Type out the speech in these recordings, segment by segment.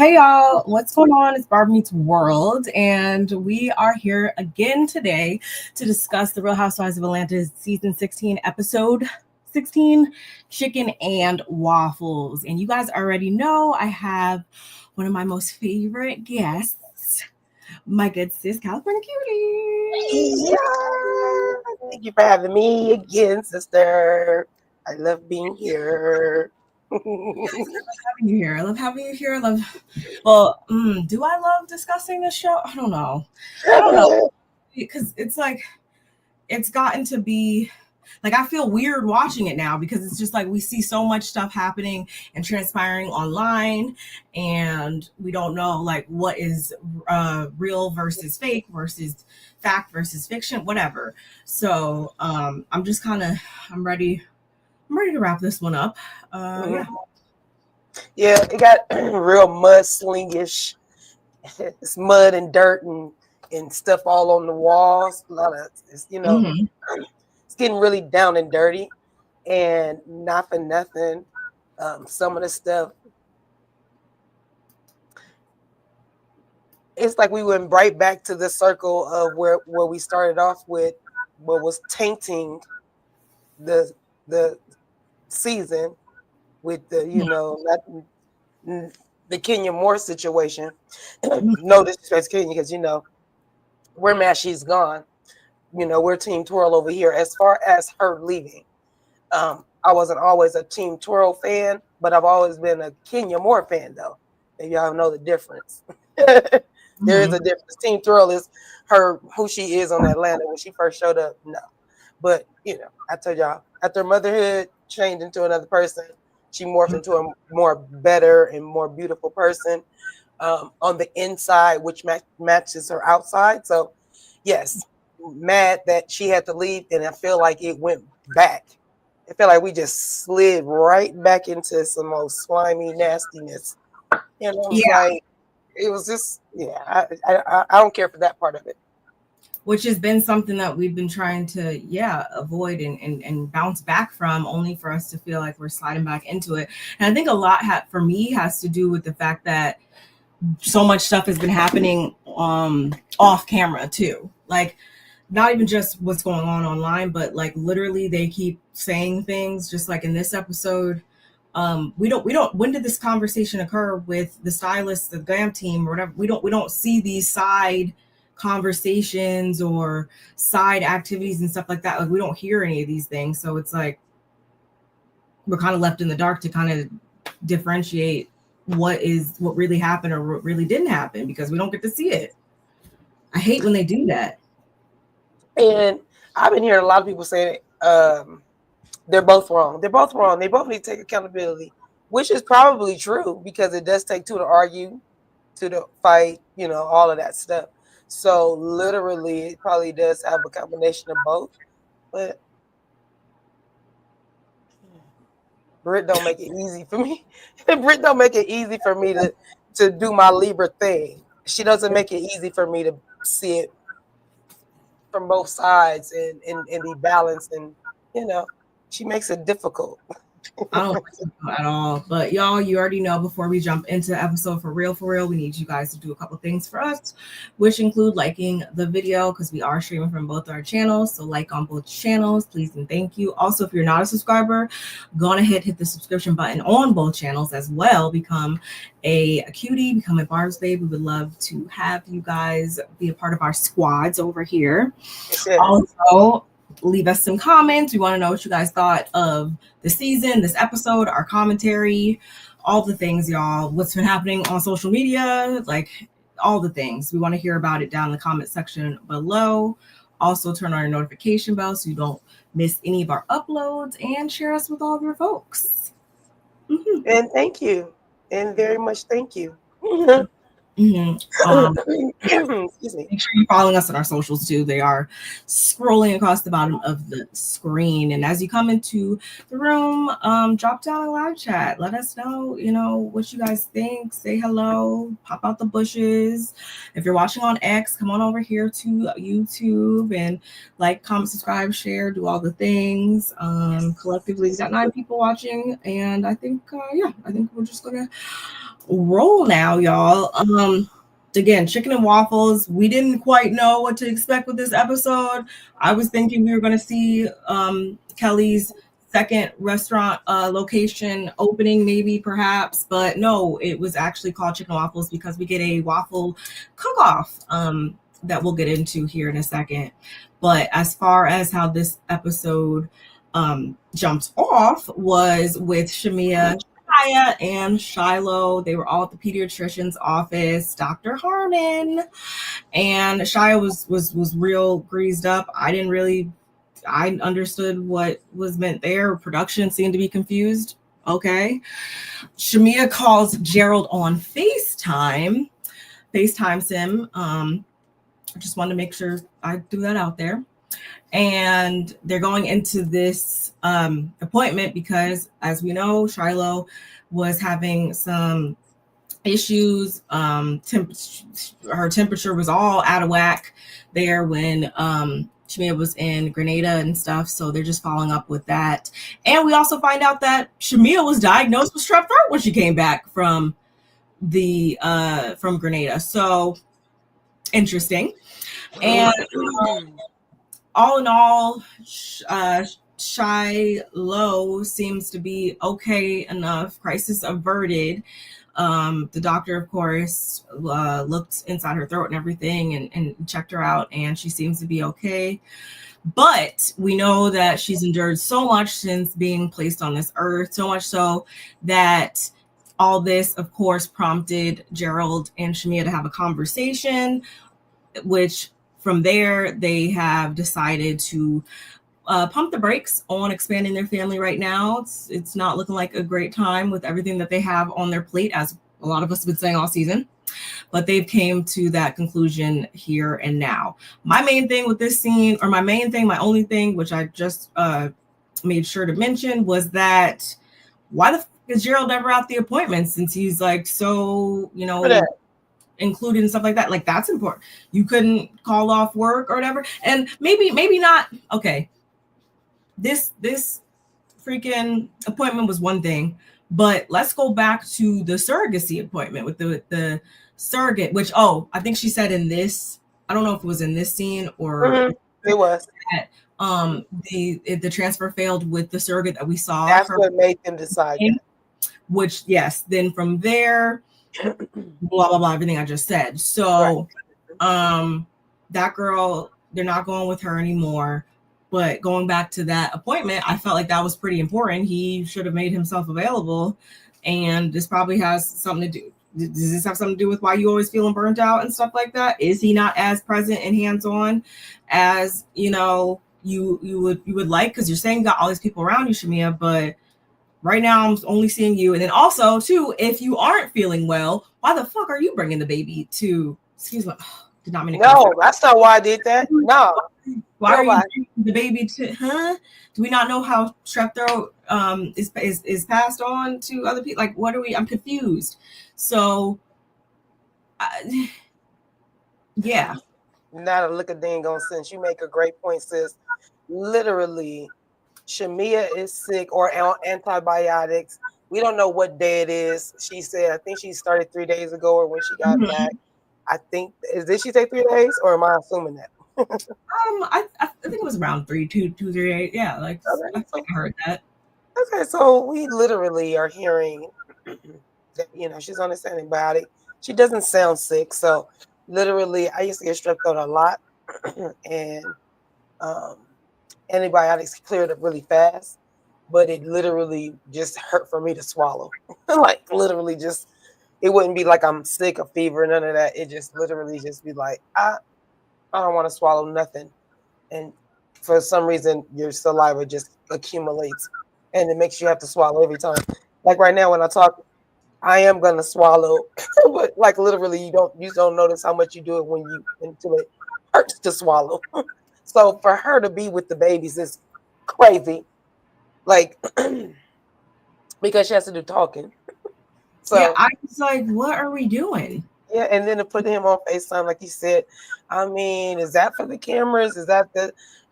Hey y'all, what's going on? It's Barb Meets World, and we are here again today to discuss the Real Housewives of Atlanta's season 16, episode 16, Chicken and Waffles. And you guys already know I have one of my most favorite guests, my good sis, California Cutie. Yeah. Thank you for having me again, sister. I love being here. Having you here. I love having you here. Do I love discussing this show? I don't know. Because it's like, it's gotten to be like, I feel weird watching it now because it's just like we see so much stuff happening and transpiring online, and we don't know like what is real versus fake versus fact versus fiction, whatever. So I'm just kind of I'm ready to wrap this one up. Yeah. Yeah, it got real mudslingish. It's mud and dirt and stuff all on the walls. A lot of it's, it's getting really down and dirty, and not for nothing. Some of the stuff, it's like we went right back to the circle of where we started off with, what was tainting the season with the the Kenya Moore situation. No disrespect to Kenya, because we're mad she's gone. We're Team Twirl over here. As far as her leaving, I wasn't always a Team Twirl fan, but I've always been a Kenya Moore fan, though. If y'all know the difference. There is a difference. Team Twirl is who she is on Atlanta when she first showed up. No. But, I told y'all, after motherhood changed into another person, she morphed into a more better and more beautiful person on the inside, which matches her outside. So, yes, mad that she had to leave, and I feel like it went back. I feel like we just slid right back into some old slimy nastiness. Like, it was just, I don't care for that part of it. Which has been something that we've been trying to, avoid and bounce back from, only for us to feel like we're sliding back into it. And I think a lot for me has to do with the fact that so much stuff has been happening off camera too. Like, not even just what's going on online, but like literally they keep saying things, just like in this episode. We don't when did this conversation occur with the stylist, the glam team or whatever? We don't see these side conversations or side activities and stuff like that. Like, we don't hear any of these things, so it's like we're kind of left in the dark to kind of differentiate what really happened or what really didn't happen, because we don't get to see it. I hate when they do that. And I've been hearing a lot of people saying they're both wrong. They're both wrong. They both need to take accountability, which is probably true, because it does take two to argue, two to fight, all of that stuff. So literally, it probably does have a combination of both. But Britt don't make it easy for me. Britt don't make it easy for me to do my Libra thing. She doesn't make it easy for me to see it from both sides and be balanced. And, she makes it difficult. I don't think so at all. But y'all, you already know, before we jump into the episode for real, we need you guys to do a couple things for us, which include liking the video, because we are streaming from both our channels. So like on both channels, please and thank you. Also, if you're not a subscriber, go on ahead, hit the subscription button on both channels as well. Become a cutie, become a Barb's babe. We would love to have you guys be a part of our squads over here. Also, leave us some comments. We want to know what you guys thought of the season, this episode, our commentary, all the things, y'all. What's been happening on social media, like all the things. We want to hear about it down in the comment section below. Also, turn on your notification bell so you don't miss any of our uploads, and share us with all of your folks. And thank you. And very much thank you. Excuse me. Make sure you're following us on our socials too. They are scrolling across the bottom of the screen. And as you come into the room, drop down a live chat. Let us know, what you guys think. Say hello. Pop out the bushes. If you're watching on X, come on over here to YouTube and like, comment, subscribe, share, do all the things. Collectively, we've got 9 people watching, and I think we're just gonna roll now, y'all. Again, chicken and waffles. We didn't quite know what to expect with this episode. I was thinking we were going to see Kelly's second restaurant location opening, maybe perhaps, but no, it was actually called chicken and waffles because we get a waffle cook-off that we'll get into here in a second. But as far as how this episode jumped off was with Shamia, Shia, and Shiloh. They were all at the pediatrician's office. Dr. Harmon and Shia was real greased up. I understood what was meant there. Production seemed to be confused. Okay. Shamia calls Gerald on FaceTimes him. I just wanted to make sure I threw that out there. And they're going into this appointment because, as we know, Shiloh was having some issues. Her temperature was all out of whack there when Shamia was in Grenada and stuff. So they're just following up with that. And we also find out that Shamia was diagnosed with strep throat when she came back from Grenada. So interesting. And all in all, Shiloh seems to be okay enough. Crisis averted. The doctor, of course, looked inside her throat and everything and checked her out, and she seems to be okay. But we know that she's endured so much since being placed on this earth, so much so that all this, of course, prompted Gerald and Shamia to have a conversation, which from there they have decided to pump the brakes on expanding their family right now. It's not looking like a great time with everything that they have on their plate, as a lot of us have been saying all season. But they've came to that conclusion here and now. My main thing with this scene, or my only thing, which I just made sure to mention, was that why the fuck is Gerald ever at the appointment since he's like so, included and stuff like that? Like, that's important. You couldn't call off work or whatever. And maybe not. Okay. This freaking appointment was one thing, but let's go back to the surrogacy appointment with the surrogate, which, I think she said in this, I don't know if it was in this scene or it was that, the transfer failed with the surrogate that we saw. That's what made them decide that. Which, yes, then from there, blah blah blah, everything I just said. So that girl, they're not going with her anymore. But going back to that appointment, I felt like that was pretty important. He should have made himself available. And this probably has something to do. Does this have something to do with why you always feeling burnt out and stuff like that? Is he not as present and hands-on as, you would like? Because you're saying you got all these people around you, Shamia, but right now I'm only seeing you. And then also, too, if you aren't feeling well, why the fuck are you bringing the baby to, excuse me, did not mean to No, that's not why I did that. No. Why are you bringing the baby to, do we not know how strep throat is passed on to other people? Like, what are we, I'm confused. So, yeah. Not a lick of dang on sense. You make a great point, sis. Literally, Shamia is sick or on antibiotics. We don't know what day it is. She said, I think she started 3 days ago or when she got back. I think, did she take 3 days or am I assuming that? I think it was around 3 days. Yeah, like I heard that. Okay, so we literally are hearing that she's on this antibiotic. She doesn't sound sick, so literally, I used to get strep throat a lot, and antibiotics cleared up really fast, but it literally just hurt for me to swallow. Like literally, just it wouldn't be like I'm sick, a fever, none of that. It just literally just be like I don't want to swallow nothing. And for some reason, your saliva just accumulates and it makes you have to swallow every time. Like right now, when I talk, I am going to swallow, but like literally you don't notice how much you do it until it hurts to swallow. So for her to be with the babies is crazy. Like, because she has to do talking. So yeah, I was like, what are we doing? Yeah, and then to put him on FaceTime, like you said, I mean, is that for the cameras? Is that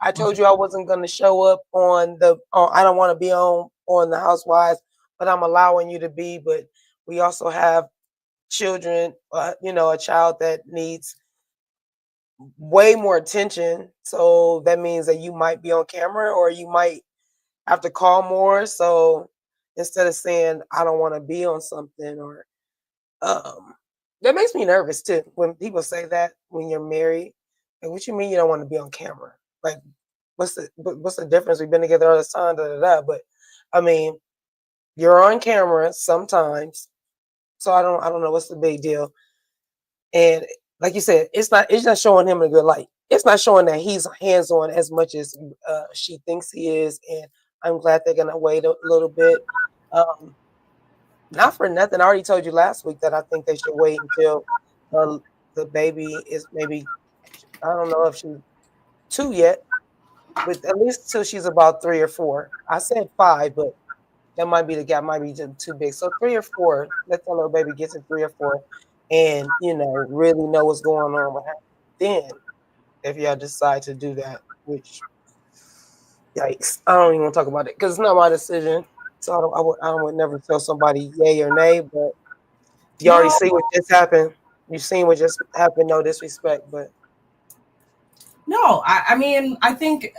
I told you I wasn't going to show up on I don't want to be on the Housewives, but I'm allowing you to be. But we also have children, a child that needs way more attention. So that means that you might be on camera or you might have to call more. So instead of saying, I don't want to be on something, or that makes me nervous too when people say that when you're married. Like, what you mean you don't want to be on camera? Like, what's the difference? We've been together all this time, da, da, da. But I mean, you're on camera sometimes, so I don't know what's the big deal. And like you said, it's not showing him in a good light. It's not showing that he's hands-on as much as she thinks he is. And I'm glad they're gonna wait a little bit. Not for nothing. I already told you last week that I think they should wait until the baby is maybe, I don't know if she's 2 yet, but at least till she's about 3 or 4. I said 5, but that might be the gap, might be too big. So 3 or 4, let the little baby get to 3 or 4 and, really know what's going on with her. Then, if y'all decide to do that, which, yikes, I don't even want to talk about it because it's not my decision. So I would never tell somebody yay or nay, but you already see what just happened. You've seen what just happened. No disrespect, but no, I mean, I think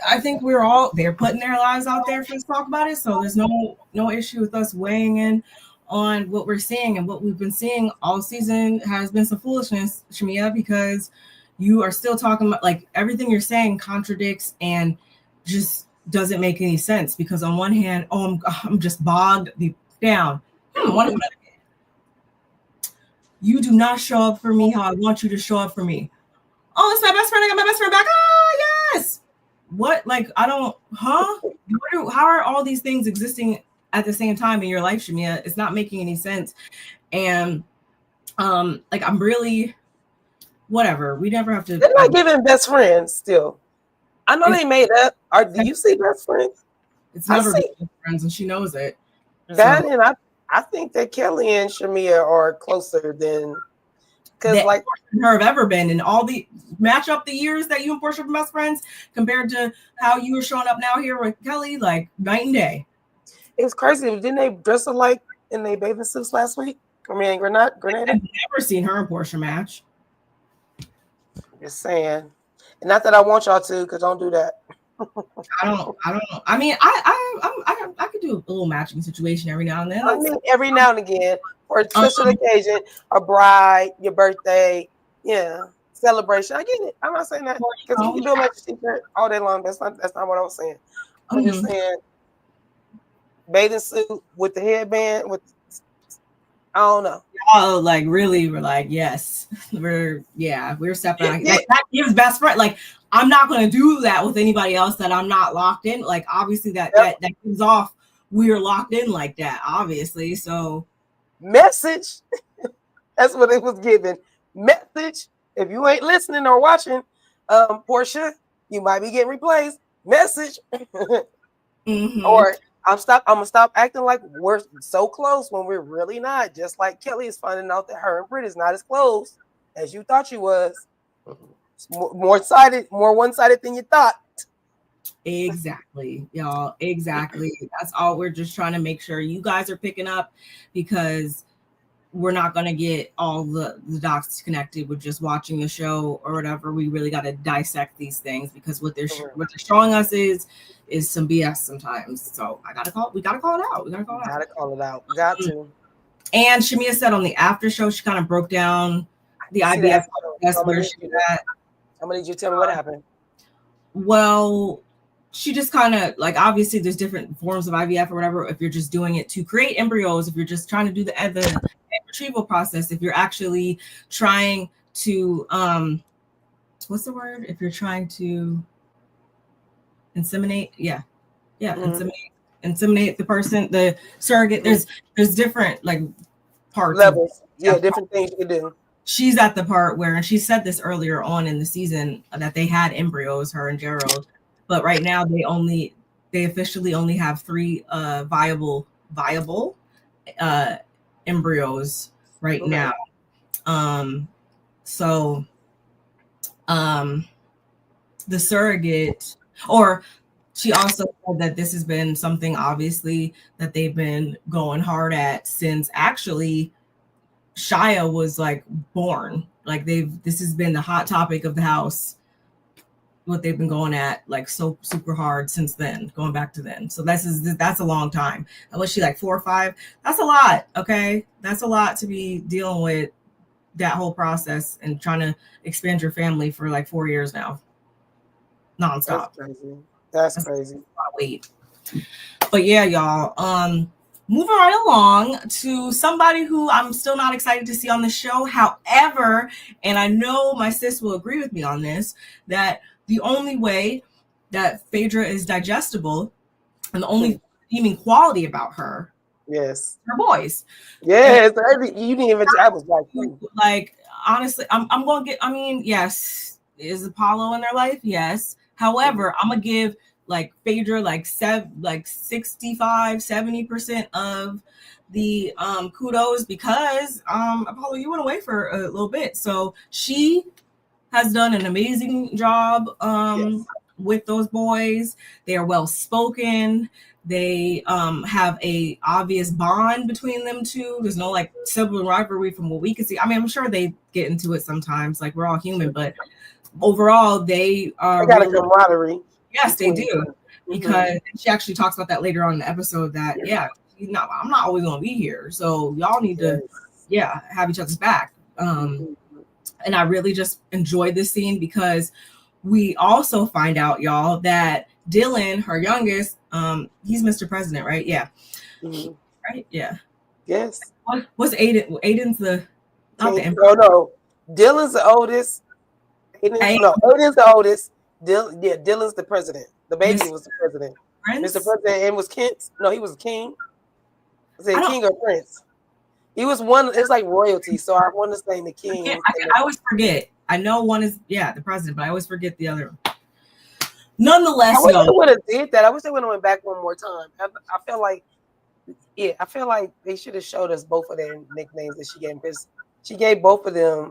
they're putting their lives out there for us to talk about it. So there's no issue with us weighing in on what we're seeing, and what we've been seeing all season has been some foolishness, Shamia, because you are still talking about, like, everything you're saying contradicts and just doesn't make any sense. Because on one hand, I'm just bogged deep down. You do not show up for me how I want you to show up for me. Oh, it's my best friend. I got my best friend back. Ah, yes. What? Like, I don't, huh? How are all these things existing at the same time in your life, Shamia? It's not making any sense. And, like, I'm really, whatever. We never have to. They're not giving best friends still. I know they made up. Do you see best friends? It's never been best friends, and she knows it. That, and I think that Kelly and Shamia are closer than, because like her have ever been, and all the match up the years that you and Portia have been best friends compared to how you were showing up now here with Kelly, like night and day. It was crazy. Didn't they dress alike in their bathing suits last week? I mean, Grenada. I've never seen her and Portia match. Just saying. And not that I want y'all to, because don't do that. I don't know. I mean, I could do a little matching situation every now and then. I mean, every now and again, for a special occasion, a bride, your birthday, celebration. I get it. I'm not saying that because you can do a matching t-shirt all day long. That's not what I was saying. I'm just saying, bathing suit with the headband with. I don't know. Oh, like really? We're like, yes, we're stepping out. Like, that gives best friend. Like, I'm not going to do that with anybody else that I'm not locked in. Like, obviously that gives off we're locked in like that. Obviously, so message. That's what it was given. Message. If you ain't listening or watching, Portia, you might be getting replaced. Message. Or I'm gonna stop acting like we're so close when we're really not. Just like Kelly is finding out that her and Britt is not as close as you thought she was. It's more one-sided than you thought. Exactly, y'all. Exactly. That's all. We're just trying to make sure you guys are picking up, because we're not going to get all the dots connected with just watching the show or whatever. We really got to dissect these things, because what they're showing us is some BS sometimes. So we got to call it out. Got to. And Shamia said on the after show, she kind of broke down the IVF process where she was at. How many did you tell me what happened? Well, she just kind of, like, obviously there's different forms of IVF or whatever. If you're just doing it to create embryos, if you're just trying to do the egg retrieval process, if you're actually trying to what's the word? If you're trying to inseminate, inseminate the person, the surrogate. There's different like parts, levels, different things you can do. She's at the part where, and she said this earlier on in the season, that they had embryos, her and Gerald, but right now they officially only have 3 viable embryos right now. So the surrogate, or she also said that this has been something obviously that they've been going hard at since actually Shia was like born. Like this has been the hot topic of the house, what they've been going at like so super hard since then, going back to then. So that's a long time. And was she like 4 or 5? That's a lot. Okay, that's a lot to be dealing with, that whole process and trying to expand your family for like 4 years now, nonstop. That's crazy. That's crazy. Wait, but yeah, y'all. Moving right along to somebody who I'm still not excited to see on the show. However, and I know my sis will agree with me on this, that the only way that Phaedra is digestible and the only redeeming quality about her, yes, her boys. Yes, you didn't even. I was like, honestly, I'm gonna get. I mean, yes, is Apollo in their life? Yes. However, I'm gonna give like Phaedra like 65, 70% of the kudos, because Apollo, you went away for a little bit, so she has done an amazing job with those boys. They are well spoken. They have a obvious bond between them two. There's no like sibling rivalry from what we can see. I mean, I'm sure they get into it sometimes, like we're all human, but overall they are got really, a camaraderie. Yes, they do. Because she actually talks about that later on in the episode, that I'm not always gonna be here, so y'all need to have each other's back. And I really just enjoyed this scene because we also find out, y'all, that Dylan, her youngest, he's Mr. President, right? Yeah. Right? Yeah. Yes. What's Aiden? Aiden's the not the emperor. No. Dylan's the oldest. Aiden's the oldest. Dylan's the president. The baby was the president. Prince? Mr. President, and was Kent. No, he was a king. Was it king or prince? He was one. It's like royalty, so I want to say the king. I always forget. I know one is the president, but I always forget the other. Nonetheless, I wish they would have did that. I wish they would have went back one more time. I feel like, I feel like they should have showed us both of their nicknames that she gave, because she gave both of them.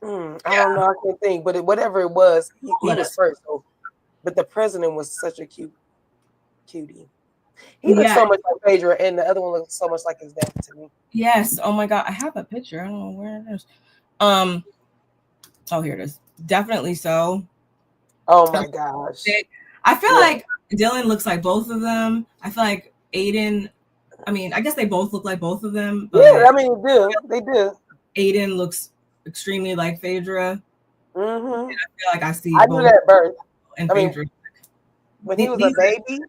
I don't know. I can't think, but whatever it was, he was first. So, but the president was such a cutie. He looks so much like Phaedra, and the other one looks so much like his dad to me. Yes. Oh my God, I have a picture. I don't know where it is. Oh, here it is. Definitely so. Oh my gosh. I feel like Dylan looks like both of them. I feel like Aiden. I mean, I guess they both look like both of them. But I mean, they do. Aiden looks extremely like Phaedra. I feel like I see. I knew that birth. And Phaedra. When he was a baby.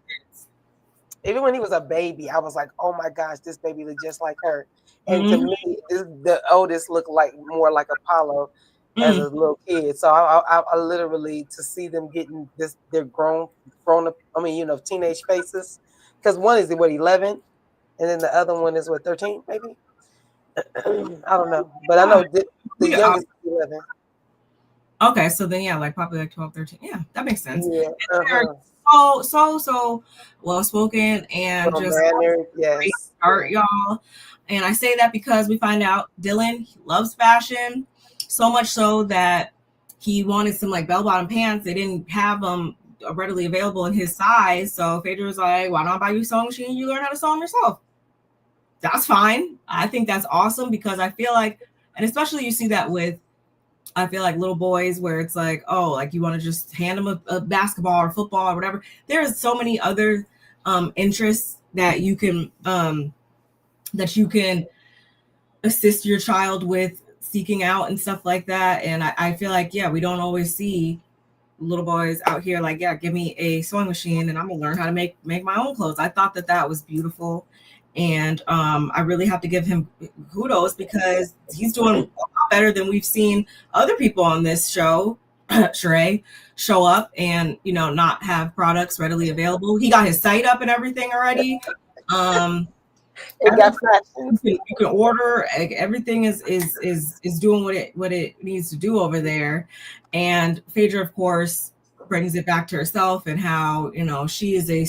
Even when he was a baby, I was like, "Oh my gosh, this baby looked just like her." And to me, the oldest looked like more like Apollo as a little kid. So I literally, to see them getting they're grown up. I mean, teenage faces. Because one is 11, and then the other one is 13, maybe. I don't know, but I know the youngest is 11. Okay, so then like probably like 12, 13. Yeah, that makes sense. Yeah. So well spoken and just great start, y'all. And I say that because we find out Dylan, he loves fashion, so much so that he wanted some like bell-bottom pants. They didn't have them readily available in his size. So Phaedra was like, "Why not buy you a sewing machine and you learn how to sew them yourself?" That's fine. I think that's awesome, because I feel like, and especially you see that with, I feel like little boys, where it's like, oh, like you want to just hand them a basketball or football or whatever. There's so many other interests that you can assist your child with seeking out and stuff like that. And I feel like, we don't always see little boys out here like, give me a sewing machine and I'm gonna learn how to make my own clothes. I thought that was beautiful. And I really have to give him kudos, because he's doing a lot better than we've seen other people on this show, Sheree, show up and, not have products readily available. He got his site up and everything already. You can order. Everything is doing what it needs to do over there. And Phaedra, of course, brings it back to herself and how she is a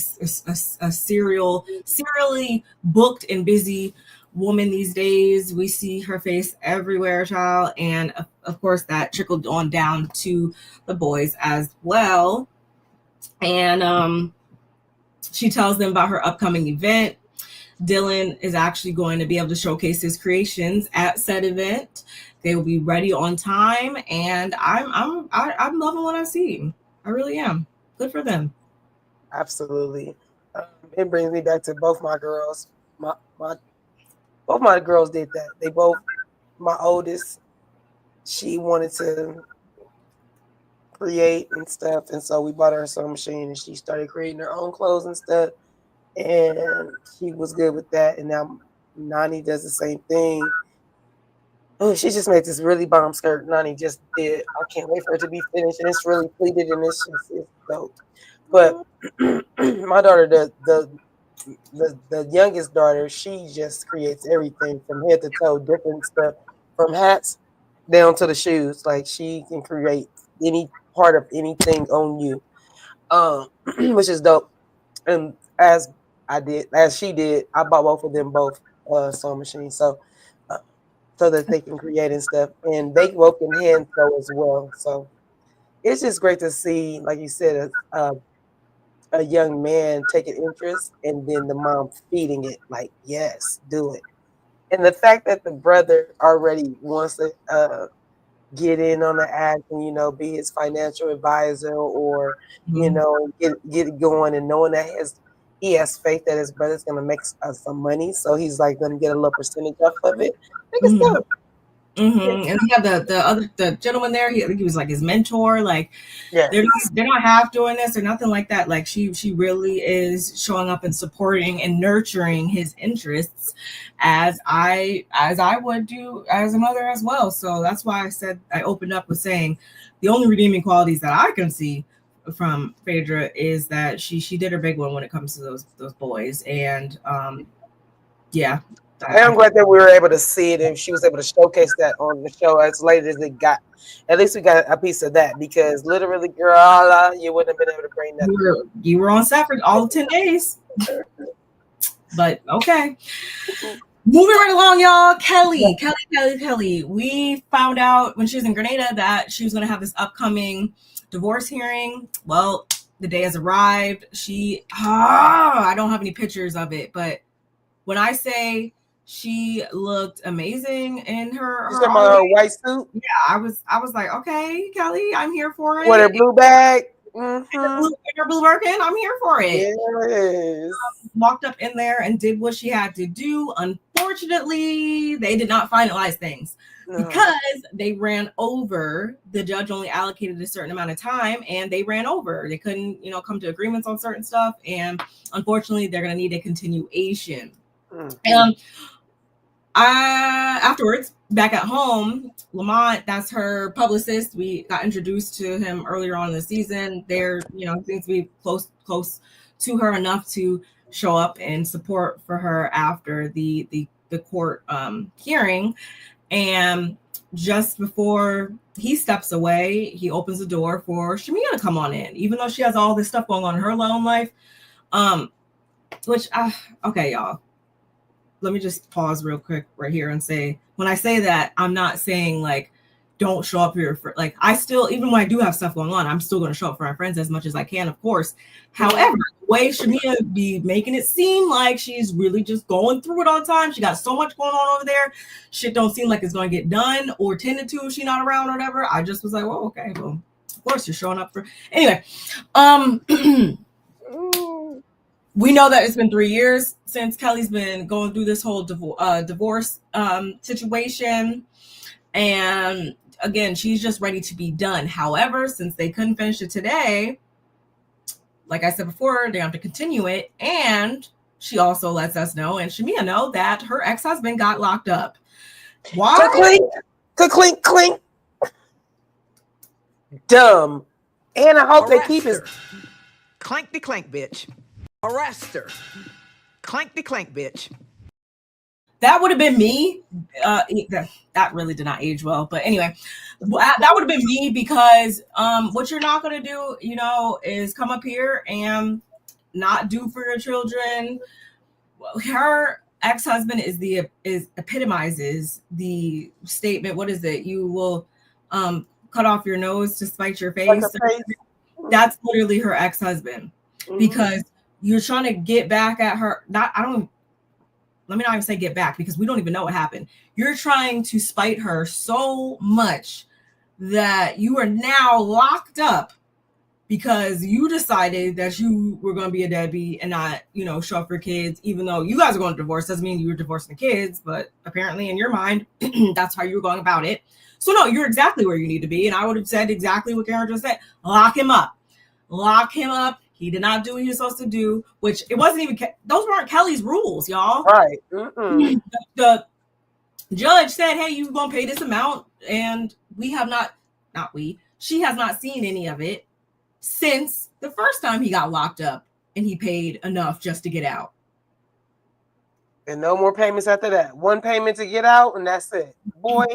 serially booked and busy woman these days. We see her face everywhere, child, and of course that trickled on down to the boys as well. And she tells them about her upcoming event. Dylan is actually going to be able to showcase his creations at said event. They will be ready on time, and I'm loving what I see. I really am. Good for them. Absolutely. It brings me back to both my girls. My both my girls did that. They both, my oldest, she wanted to create and stuff, and so we bought her a sewing machine, and she started creating her own clothes and stuff, and she was good with that. And now Nani does the same thing. Oh, she just made this really bomb skirt. Nani just did. I can't wait for it to be finished, and it's really pleated, and it's dope. But my daughter, the youngest daughter, she just creates everything from head to toe, different stuff, from hats down to the shoes. Like, she can create any part of anything on you, which is dope. And as she did, I bought both of them both sewing machines, so that they can create and stuff, and they both can hand sew as well. So it's just great to see, like you said, a young man take an interest, and then the mom feeding it, like, yes, do it. And the fact that the brother already wants to get in on the act and, be his financial advisor, or get it going, and knowing that he has faith that his brother's gonna make some money, so he's like gonna get a little percentage off of it. I think it's good. Mm-hmm. And we have the gentleman there. I think he was like his mentor. Like, Yeah, they're not half doing this or nothing like that. Like, she really is showing up and supporting and nurturing his interests, as I would do as a mother as well. So that's why I opened up with saying the only redeeming qualities that I can see from Phaedra is that she did her big one when it comes to those boys. And yeah. I'm glad that we were able to see it, and she was able to showcase that on the show as late as it got. At least we got a piece of that, because literally, girl, you wouldn't have been able to bring that. You were on set for all 10 days. But okay. Moving right along, y'all. Kelly. We found out when she was in Grenada that she was going to have this upcoming divorce hearing. Well, the day has arrived. I don't have any pictures of it, but when I say she looked amazing in her white suit. Yeah, I was like, okay, Kelly, I'm here for it. With her blue bag. Mm-hmm. Her blue Birkin, I'm here for it. Yes. Walked up in there and did what she had to do. Unfortunately, they did not finalize things because they ran over. The judge only allocated a certain amount of time, and they ran over. They couldn't, come to agreements on certain stuff, and unfortunately, they're going to need a continuation. And afterwards, back at home, Lamont, that's her publicist. We got introduced to him earlier on in the season. They're, seems to be close to her enough to show up and support for her after the court hearing. And just before he steps away, he opens the door for Shamia to come on in, even though she has all this stuff going on in her own life. Okay, y'all. Let me just pause real quick right here and say, when I say that, I'm not saying like, don't show up here for, like, I still, even when I do have stuff going on, I'm still going to show up for my friends as much as I can, of course. However, the way Shamia be making it seem like she's really just going through it all the time. She got so much going on over there. Shit don't seem like it's going to get done or tended to if she's not around or whatever. I just was like, well, okay, well, of course you're showing up for, anyway. We know that it's been 3 years since Kelly's been going through this whole divorce situation. And again, she's just ready to be done. However, since they couldn't finish it today, like I said before, they have to continue it. And she also lets us know, and Shamia know, that her ex-husband got locked up. Why? Clink, clink. Dumb. And I hope they keep his... Clank the clank, bitch. Arrest her. Clank the clank, bitch. That would have been me. That really did not age well. But anyway, that would have been me, because what you're not going to do, is come up here and not do for your children. Her ex-husband epitomizes the statement. What is it? You will cut off your nose to spite your face. That's literally her ex-husband, because you're trying to get back at her. let me not even say get back, because we don't even know what happened. You're trying to spite her so much that you are now locked up because you decided that you were going to be a deadbeat and not, show up for kids, even though you guys are going to divorce. Doesn't mean you were divorcing the kids, but apparently in your mind, that's how you were going about it. So no, you're exactly where you need to be. And I would have said exactly what Karen just said. Lock him up. Lock him up. He did not do what he was supposed to do, which it wasn't even, those weren't Kelly's rules, y'all. Right. The judge said, hey, you're going to pay this amount. And we have she has not seen any of it since the first time he got locked up and he paid enough just to get out. And no more payments after that. One payment to get out, and that's it. Boy,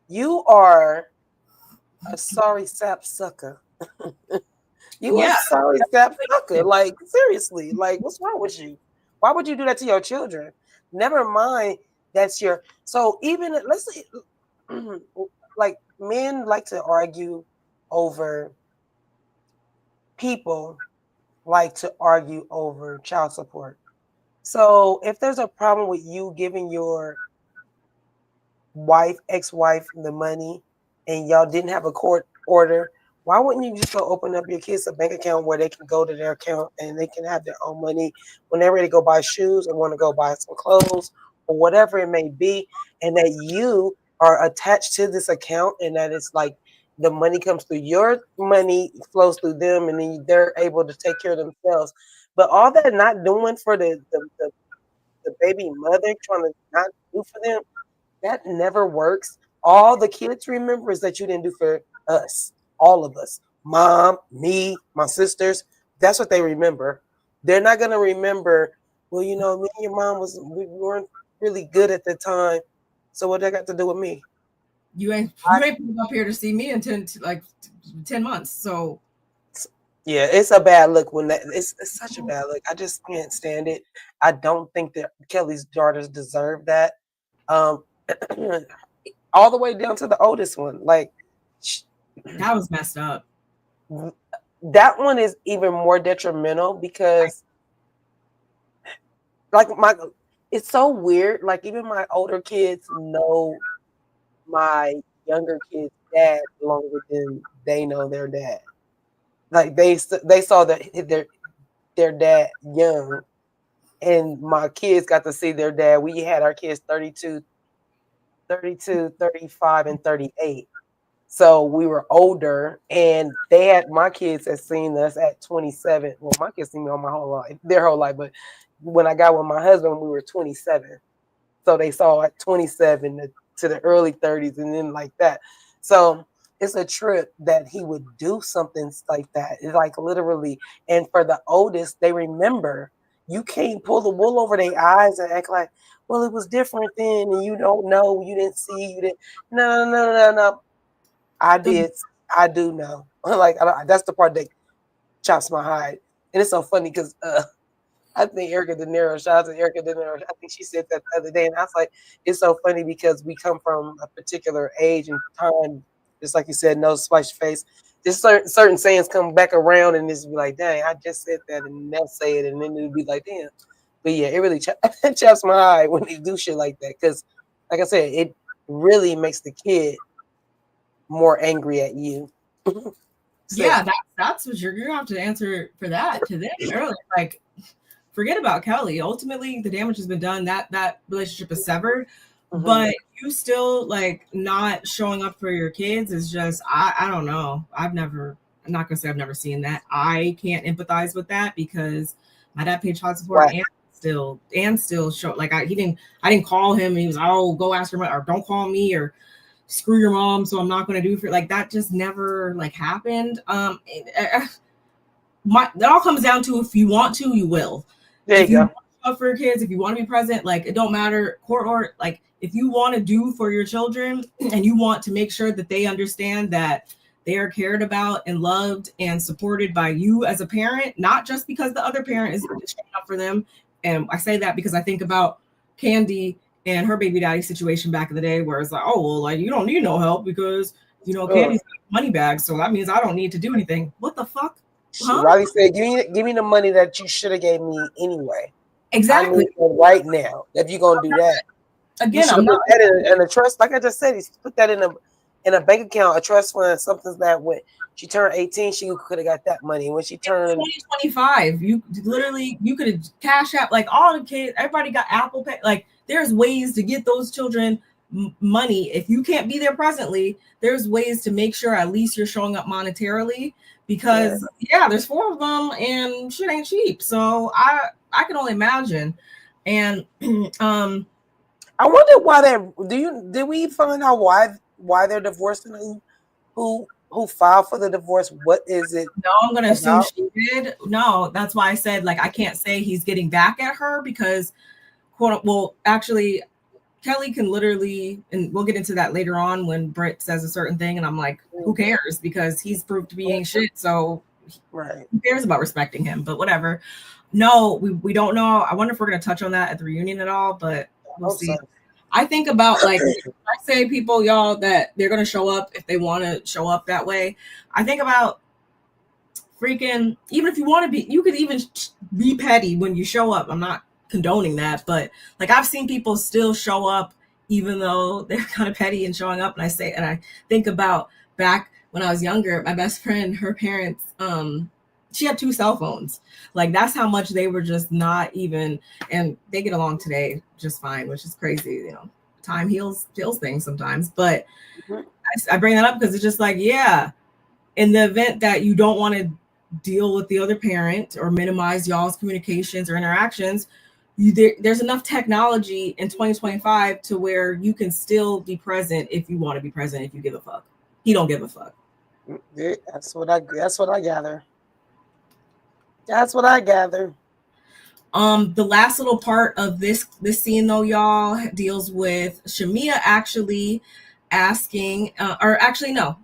you are a sorry sap sucker. You are sorry sap sucker. Like, seriously, like, what's wrong with you? Why would you do that to your children? Never mind, that's your. So even let's say, like, men like to argue over. People like to argue over child support. So if there's a problem with you giving your ex-wife, the money, and y'all didn't have a court order, why wouldn't you just go open up your kids a bank account where they can go to their account and they can have their own money whenever they go buy shoes or want to go buy some clothes or whatever it may be, and that you are attached to this account, and that it's like the money comes through your money, flows through them, and then they're able to take care of themselves. But all that not doing for the baby mother, trying to not do for them, that never works. All the kids remember is that you didn't do for us, all of us, mom, me, my sisters. That's what they remember. They're not going to remember, well, me and your mom we weren't really good at the time. So what that got to do with me? You ain't up here to see me in 10 months. So yeah, it's a bad look when it's such a bad look. I just can't stand it. I don't think that Kelly's daughters deserve that. All the way down to the oldest one. Like, that was messed up. That one is even more detrimental because it's so weird. Like, even my older kids know my younger kids' dad longer than they know their dad. Like, they saw their dad young, and my kids got to see their dad. We had our kids 32, 35, and 38. So we were older, and my kids had seen us at 27. Well, my kids seen me all my whole life, their whole life. But when I got with my husband, we were 27. So they saw at 27 to the early 30s, and then like that. So it's a trip that he would do something like that. It's like literally. And for the oldest, they remember. You can't pull the wool over their eyes and act like, well, it was different then, and you don't know, you didn't see, you didn't. No. I did. I do know. Like, that's the part that chops my hide. And it's so funny because I think Erica De Niro, shout out to Erica De Niro, I think she said that the other day, and I was like, it's so funny because we come from a particular age and time, just like you said, no spice face. Just certain sayings come back around and it's be like, dang, I just said that, and they'll say it, and then it'll be like, damn. But yeah, it really chops my eye when they do shit like that, because, like I said, it really makes the kid more angry at you. So, yeah, that's what you're gonna have to answer for that to them early. Like, forget about Kelly. Ultimately, the damage has been done. That relationship is severed. Mm-hmm. But you still like not showing up for your kids is just I don't know. I'm not gonna say I've never seen that. I can't empathize with that because my dad paid child support right. and still show like I didn't call him and he was go ask her or don't call me or screw your mom, so I'm not going to do for like that. Just never like happened. That all comes down to if you want to, you will. There you go. Want to show up for your kids, if you want to be present, like it don't matter court order. Like if you want to do for your children and you want to make sure that they understand that they are cared about and loved and supported by you as a parent, not just because the other parent is showing up for them. And I say that because I think about Candy and her baby daddy situation back in the day where it's like, oh, well, like you don't need no help because, Candy's money bag. So that means I don't need to do anything. What the fuck? Huh? Riley said, give me the money that you should have gave me anyway. Exactly. need it right now. If you're gonna do that, you Again, should I'm have put not. that in a trust. Like I just said, he's put that in a bank account, a trust fund, something that when she turned 18, she could have got that money. When she turned 2025, you literally you could have cash out like all the kids. Everybody got Apple Pay. Like there's ways to get those children money. If you can't be there presently, there's ways to make sure at least you're showing up monetarily. Because yeah, there's 4 of them and shit ain't cheap. So I can only imagine. And I wonder why did we find out why they're divorcing? Who filed for the divorce? What is it? No, I'm gonna assume about? she did. No, that's why I said like I can't say he's getting back at her because well, actually Kelly can literally, and we'll get into that later on when Britt says a certain thing, and I'm like, who cares? Because he's proved to be ain't shit. So Right. who cares about respecting him? But whatever. No, we don't know. I wonder if we're gonna touch on that at the reunion at all, but we'll see. So. I think about like I say people, y'all, that they're gonna show up if they want to show up that way. I think about freaking even if you want to be, you could even be petty when you show up. I'm not condoning that, but like I've seen people still show up even though they're kind of petty and showing up. And I think about back when I was younger, my best friend, her parents, she had 2 cell phones. Like that's how much they were just not even, and they get along today just fine, which is crazy. You know, time heals things sometimes. But I bring that up because it's just like, yeah, in the event that you don't want to deal with the other parent or minimize y'all's communications or interactions, there's enough technology in 2025 to where you can still be present if you want to be present, if you give a fuck. He don't give a fuck. That's what I gather. That's what I gather. The last little part of this scene though, y'all, deals with Shamia actually asking, or actually no.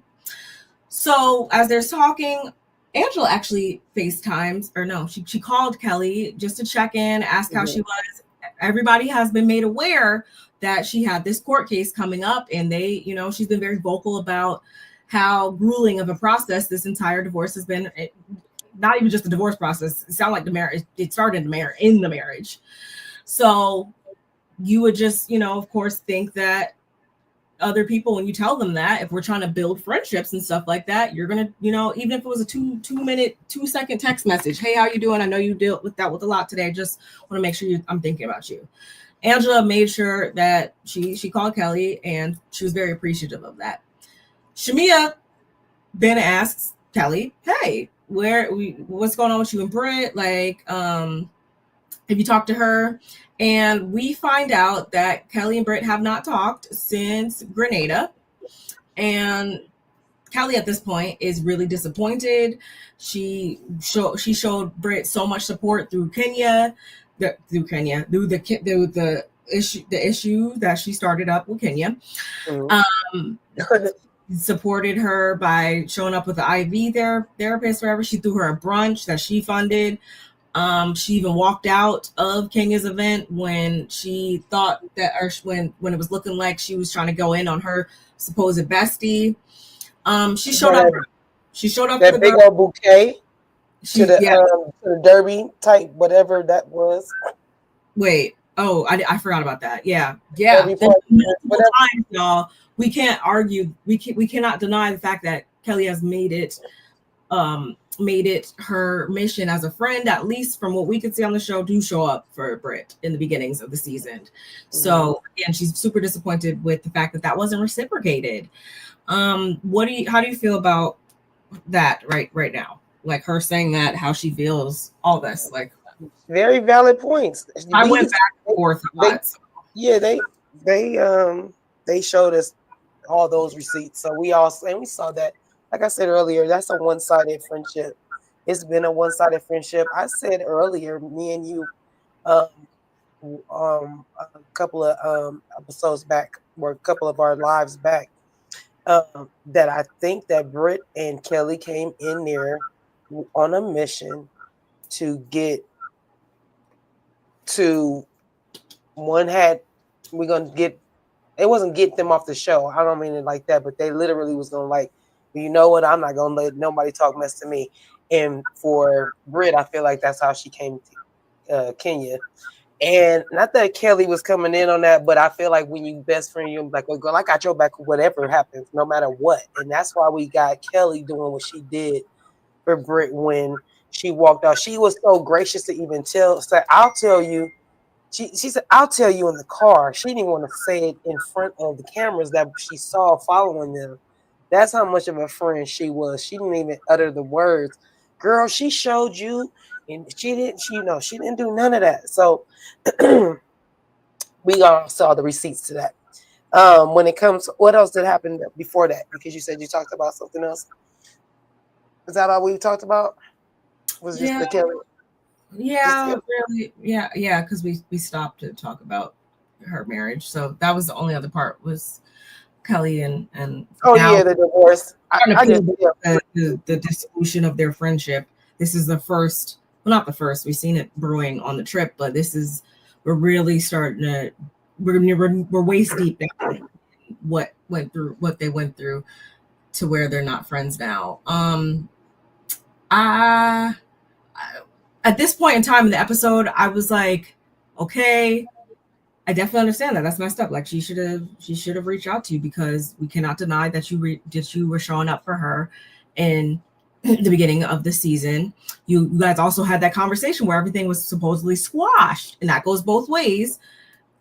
So as they're talking, Angela actually FaceTimes, or no, she called Kelly just to check in, ask how she was. Everybody has been made aware that she had this court case coming up, and they, you know, she's been very vocal about how grueling of a process this entire divorce has been. Not even just the divorce process. It sounded like the marriage. It started in the marriage. So you would just, you know, of course, think that other people, when you tell them that, if we're trying to build friendships and stuff like that, you're gonna, you know, even if it was a 2-second text message, hey, how you doing? I know you dealt with that with a lot today. Just want to make sure I'm thinking about you. Angela made sure that she called Kelly, and she was very appreciative of that. Shamia then asks Kelly, hey, what's going on with you and Britt? Like, have you talked to her? And we find out that Kelly and Britt have not talked since Grenada. And Kelly at this point is really disappointed. She showed Britt so much support through the issue that she started up with Kenya. Supported her by showing up with the IV therapist, wherever. She threw her a brunch that she funded. She even walked out of Kenya's event when she thought that, or when it was looking like she was trying to go in on her supposed bestie. She showed up. She showed up that for the big old bouquet to the derby type, whatever that was. Wait, oh, I forgot about that. Yeah. Multiple times, y'all. We can't argue. We cannot deny the fact that Kelly has made it her mission as a friend, at least from what we could see on the show, to show up for Britt in the beginnings of the season. So again, she's super disappointed with the fact that wasn't reciprocated. How do you feel about that right now? Like her saying that, how she feels, all this, like very valid points. I went back and forth a lot. Yeah, they showed us all those receipts. So we saw that. Like I said earlier, that's a one-sided friendship. It's been a one-sided friendship. I said earlier, me and you, a couple of episodes back, or a couple of our lives back, that I think that Britt and Kelly came in there on a mission to get to one had we're gonna get. It wasn't get them off the show. I don't mean it like that, but they literally was gonna like, you know what? I'm not gonna let nobody talk mess to me. And for Britt, I feel like that's how she came to Kenya. And not that Kelly was coming in on that, but I feel like when you best friend, you're like, well, girl, I got your back, whatever happens, no matter what. And that's why we got Kelly doing what she did for Britt when she walked out. She was so gracious to even say, I'll tell you. She said, I'll tell you in the car. She didn't want to say it in front of the cameras that she saw following them. That's how much of a friend she was. She didn't even utter the words. Girl, she showed you, and she didn't do none of that. So we all saw the receipts to that. When it comes, what else did happen before that? Because you said you talked about something else. Is that all we talked about? Was just the Kelly? Yeah, really. Yeah, because we stopped to talk about her marriage. So that was the only other part was Kelly and oh yeah, the divorce. The dissolution of their friendship. This is the first, well, not the first. We've seen it brewing on the trip, but we're really starting to we're waist deep down what they went through to where they're not friends now. I at this point in time in the episode, I was like, okay, I definitely understand that. That's messed up. Like she should have reached out to you because we cannot deny that you were showing up for her in the beginning of the season. You guys also had that conversation where everything was supposedly squashed, and that goes both ways.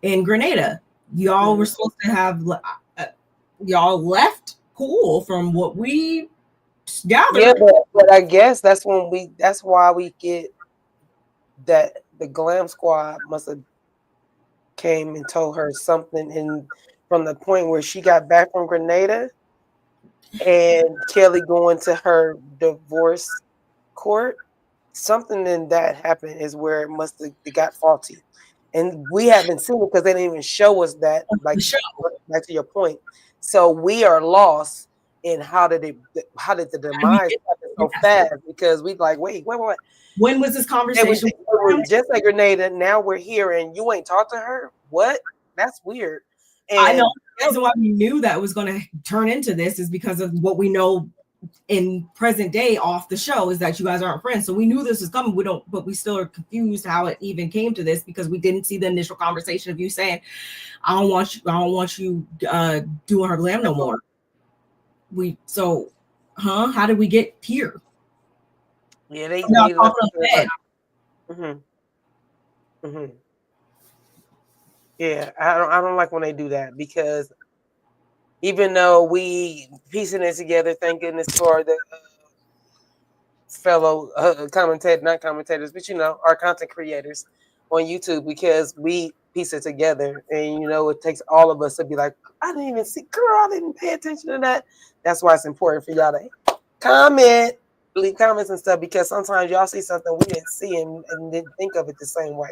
In Grenada, y'all were supposed to have y'all left cool from what we gathered. Yeah, but I guess that's why we get that the Glam Squad must have came and told her something, and from the point where she got back from Grenada and Kelly going to her divorce court, something in that happened is where it must have got faulty. And we haven't seen it because they didn't even show us that, like back to your point. So we are lost in how did the demise happen so fast, because we like, wait. When was this conversation? Just like Grenada, now we're here and you ain't talked to her? What? That's weird. And I know the reason why we knew that was going to turn into this is because of what we know in present day off the show is that you guys aren't friends. So we knew this was coming. But we still are confused how it even came to this because we didn't see the initial conversation of you saying, I don't want you doing her glam no more. How did we get here? Yeah, they Yeah, I don't like when they do that, because even though we piecing it together, thank goodness for the fellow not commentators, but our content creators on YouTube, because we piece it together, and it takes all of us to be like, I didn't even see, girl, I didn't pay attention to that. That's why it's important for y'all to leave comments and stuff, because sometimes y'all see something we didn't see and didn't think of it the same way.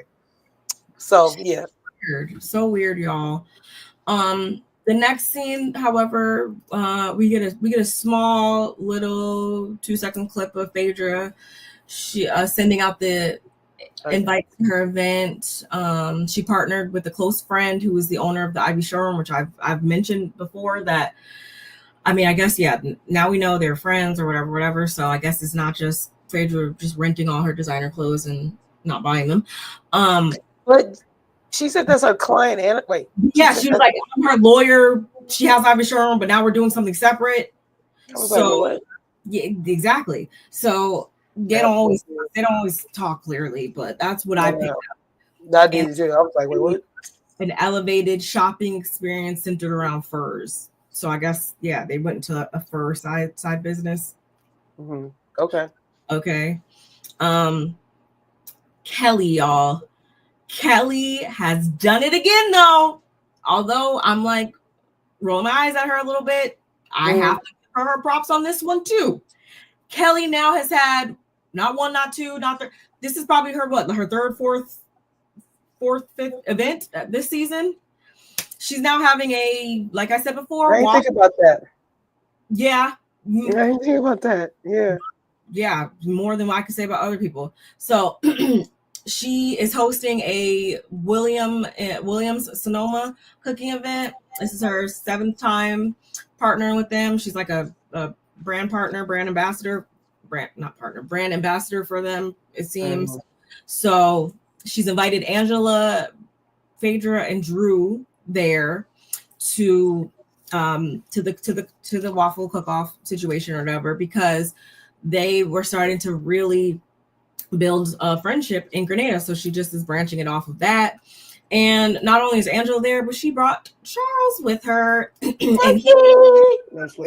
So yeah, so weird, y'all. The next scene, however, we get a small little 2-second clip of Phaedra. She sending out the invite to her event. She partnered with a close friend who was the owner of the Ivy showroom, which I've mentioned before. That, I mean, I guess now we know they're friends or whatever. So I guess it's not just Phaedra just renting all her designer clothes and not buying them. But she said that's her client. And wait, yeah, she was like, I'm her lawyer. She has Ivy showroom, but now we're doing something separate. So yeah, exactly. So they don't always talk clearly, but that's what I picked up. That did too. I was like, wait, what? An elevated shopping experience centered around furs. So I guess they went into a fur side business. Mm-hmm. Okay. Kelly, y'all. Kelly has done it again, though. Although I'm like rolling my eyes at her a little bit, I have to give her props on this one too. Kelly now has had not one, not two, not three. This is probably her third, fourth, fifth event this season. She's now having like I said before. I didn't think about that. Yeah. I didn't think about that. Yeah. Yeah, more than what I could say about other people. So she is hosting a Williams Sonoma cooking event. This is her 7th time partnering with them. She's like a brand ambassador for them, it seems. So she's invited Angela, Phaedra, and Drew there to the waffle cook-off situation or whatever, because they were starting to really build a friendship in Grenada. So she just is branching it off of that. And not only is Angela there, but she brought Charles with her. And and that's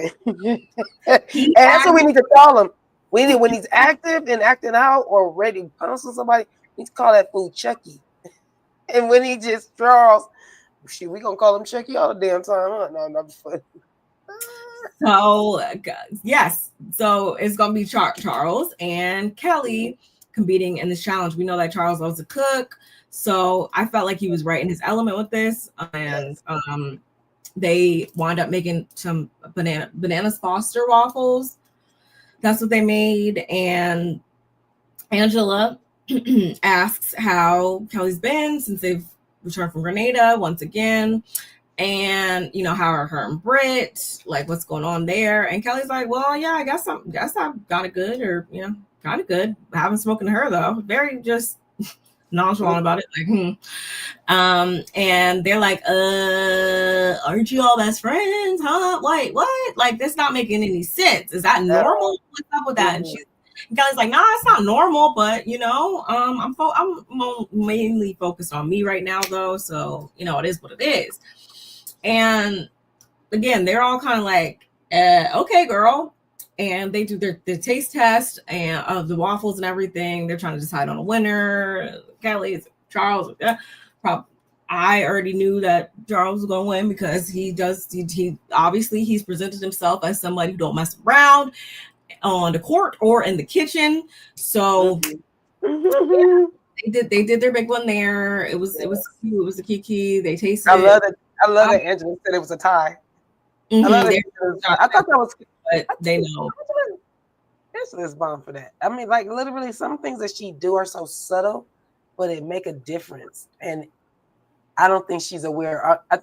what we need to call him. We need, when he's active and acting out or ready to pounce on somebody, we need to call that fool Chucky. And when he just Charles, shit, we gonna call him Chucky all the damn time, huh? No, I'm just funny. So yes, so it's gonna be Charles and Kelly competing in this challenge. We know that Charles loves to cook, so I felt like he was right in his element with this. And they wound up making some bananas Foster waffles. That's what they made. And Angela asks how Kelly's been since they've returned from Grenada once again. And you know, how are her and Britt, like what's going on there? And Kelly's like, well, yeah, I guess I've got it good, or you know, kind of good. I haven't spoken to her though. Very just nonchalant about it. Like, and they're like, aren't you all best friends? Huh? Wait, what? Like, that's not making any sense. Is that normal? What's up with that? And Kelly's like, nah, it's not normal, but you know, I'm mainly focused on me right now though. So, you know, it is what it is. And again, they're all kind of like, okay, girl. And they do their taste test and of the waffles and everything. They're trying to decide on a winner. Kelly, Charles. I already knew that Charles was going to win because he obviously he's presented himself as somebody who don't mess around on the court or in the kitchen. So yeah, they did their big one there. It was cute. It was a kiki. They tasted it. I love that Angela said it was a tie. I love it. I thought that was, but they know. Angela's bomb for that. I mean, like literally, some things that she do are so subtle, but it make a difference. And I don't think she's aware. I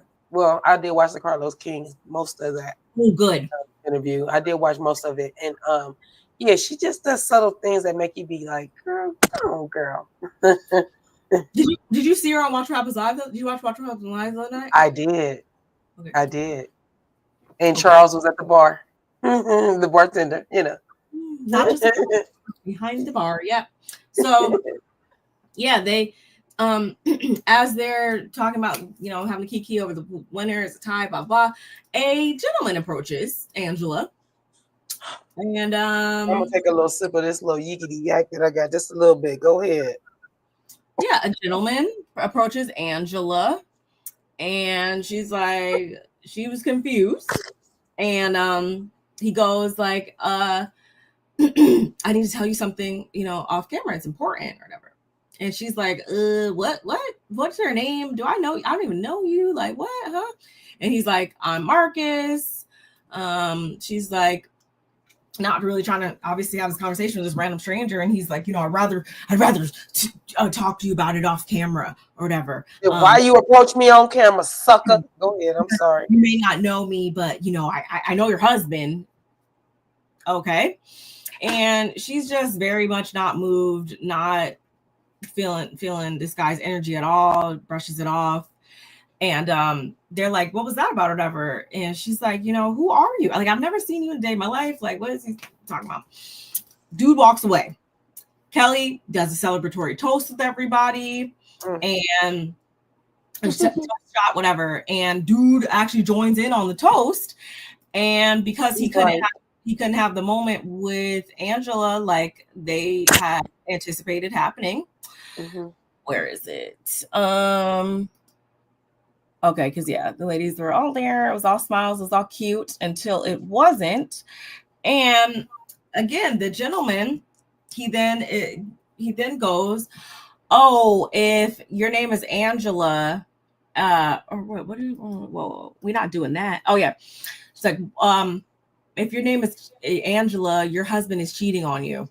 did watch the Carlos King, most of that. Oh, good interview. I did watch most of it, and yeah, she just does subtle things that make you be like, girl, come on, girl. Did you see her on Watch What Happens Live? Did you watch What Happens Live the other night? I did. Okay. I did. And Charles was at the bar, the bartender, you know. Not just behind the bar, yeah. So, yeah, they, as they're talking about, you know, having a kiki over the winner, it's a tie, blah blah. A gentleman approaches Angela, and I'm gonna take a little sip of this little yickety yak that I got, just a little bit. Go ahead. Yeah, a gentleman approaches Angela, and she's like, she was confused, and he goes like, I need to tell you something, you know, off camera. It's important or whatever. And she's like, what's her name? Do I know? I don't even know you. Like, what? Huh? And he's like, I'm Marcus. She's like, not really trying to obviously have this conversation with this random stranger. And he's like, you know, I'd rather talk to you about it off camera or whatever. Why you approach me on camera, sucker? Go ahead. I'm sorry. You may not know me, but you know, I know your husband. Okay. And she's just very much not moved, not feeling this guy's energy at all, brushes it off. And they're like, what was that about or whatever? And she's like, you know, who are you? Like, I've never seen you in a day of my life. Like, what is he talking about? Dude walks away. Kelly does a celebratory toast with everybody and shot, whatever. And dude actually joins in on the toast. And because he couldn't have the moment with Angela like they had anticipated happening. Where is it? Okay, because yeah, the ladies were all there. It was all smiles, it was all cute until it wasn't. And again, the gentleman, he then goes, oh, if your name is Angela, or what are you, whoa, we're not doing that. Oh yeah. It's like, if your name is Angela, your husband is cheating on you.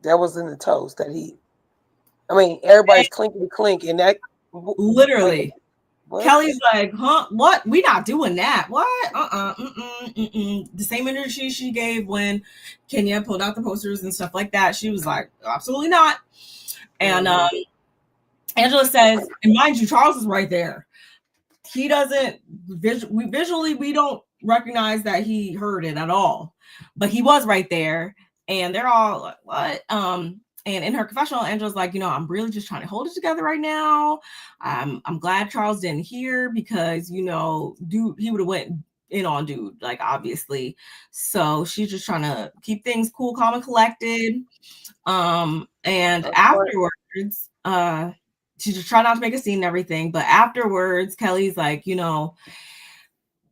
That was in the toast that he. I mean, everybody's clinkety clink, and that literally. Kelly's like, huh? What? We not doing that. What? The same energy she gave when Kenya pulled out the posters and stuff like that. She was like, absolutely not. And Angela says, and mind you, Charles is right there. He doesn't visually, we don't recognize that he heard it at all, but he was right there. And they're all like, what? And in her confessional, Angela's like, I'm really just trying to hold it together right now. I'm glad Charles didn't hear because, dude, he would have went in on dude, like, obviously. So she's just trying to keep things cool, calm, and collected. And afterwards, she just tried not to make a scene and everything. But afterwards, Kelly's like,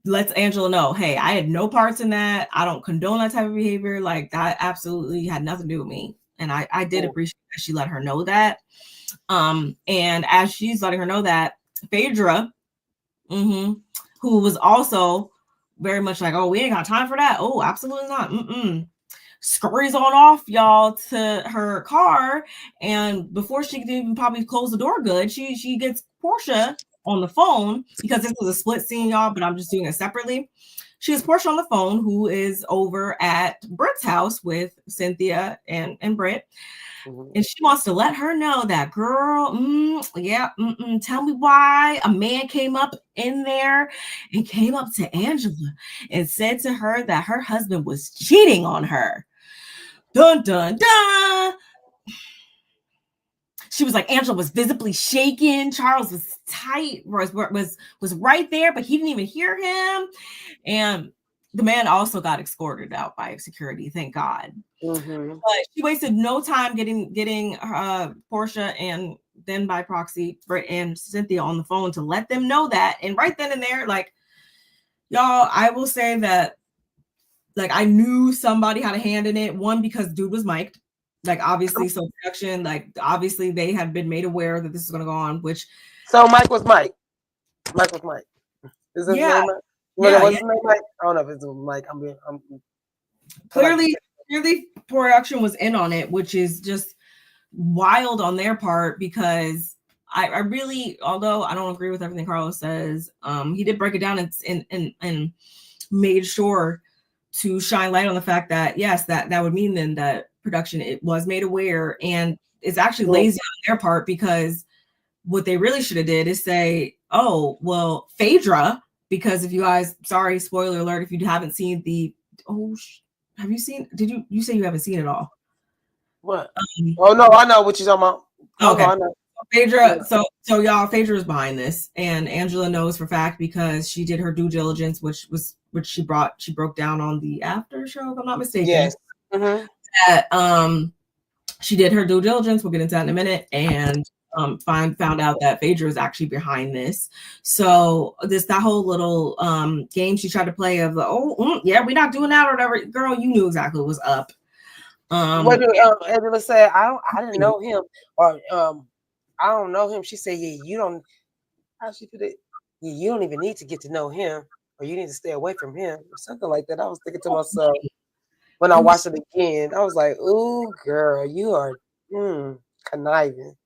lets Angela know, hey, I had no parts in that. I don't condone that type of behavior. Like, that absolutely had nothing to do with me. And I did appreciate that she let her know that. And as she's letting her know that, Phaedra, who was also very much like, oh, we ain't got time for that. Oh, absolutely not. Scurries on off, y'all, to her car. And before she could even probably close the door good, she gets Portia on the phone, because this was a split scene, y'all, but I'm just doing it separately. She has Portia on the phone, who is over at Britt's house with Cynthia and Britt. And she wants to let her know that, girl, tell me why a man came up in there and came up to Angela and said to her that her husband was cheating on her. Dun, dun, dun. She was like, Angela was visibly shaken. Charles was tight, was right there, but he didn't even hear him. And the man also got escorted out by security, thank God. But she wasted no time getting Portia and then by proxy Britt and Cynthia on the phone to let them know that. And right then and there, like, y'all, I will say that, like, I knew somebody had a hand in it. One, because dude was mic'd. Like, obviously, so production, like, obviously they had been made aware that this is going to go on, which. So Mike was Mike. Mike was Mike. Is his name Mike? What's his name Mike? I don't know if it's Mike. I'm clearly production was in on it, which is just wild on their part, because I really, although I don't agree with everything Carlos says, he did break it down and made sure to shine light on the fact that, yes, that would mean then that production, it was made aware, and it's actually lazy on their part, because what they really should have did is say, oh, well, Phaedra, because if you guys, sorry, spoiler alert, if you haven't seen have you seen, you say you haven't seen it all? What? Oh no, I know what you're talking about. Okay. I know. Phaedra, so y'all, Phaedra is behind this, and Angela knows for fact because she did her due diligence, which she broke down on the after show, if I'm not mistaken. Yes. That she did her due diligence. We'll get into that in a minute, and found out that Phaedra is actually behind this. So that whole little game she tried to play of the we're not doing that or whatever. Girl, you knew exactly what was up. What did Angela say? I didn't know him, or I don't know him. She said, yeah, you don't. How she put it? Yeah, you don't even need to get to know him, or you need to stay away from him, or something like that. I was thinking to myself when I watched it again. I was like, "Ooh, girl, you are conniving."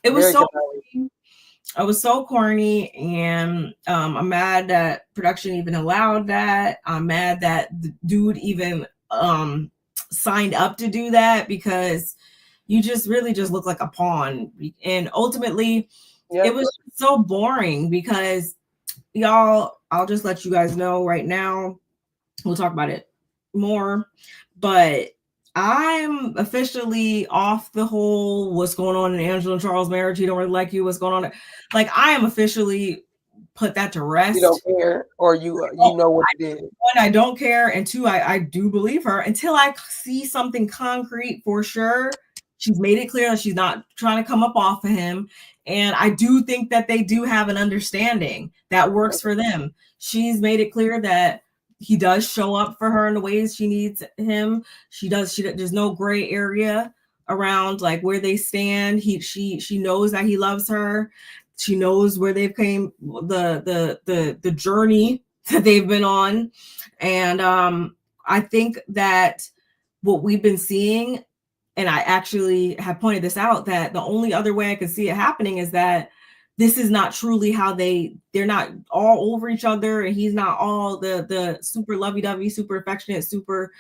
It was so corny. I was so corny, and I'm mad that production even allowed that. I'm mad that the dude even signed up to do that, because you just really just look like a pawn. And ultimately, it was so boring, because y'all, I'll just let you guys know right now, we'll talk about it more, but I'm officially off the whole what's going on in Angela and Charles' marriage. He don't really like you. What's going on? Like, I am officially put that to rest. You don't care, or you know what it is. One, I don't care, and two, I do believe her until I see something concrete for sure. She's made it clear that she's not trying to come up off of him, and I do think that they do have an understanding that works for them. She's made it clear that he does show up for her in the ways she needs him. There's no gray area around like where they stand. She knows that he loves her. She knows where they've came, the journey that they've been on. And I think that what we've been seeing, and I actually have pointed this out, that the only other way I could see it happening is that this is not truly how they're not all over each other, and he's not all the super lovey-dovey, super affectionate, super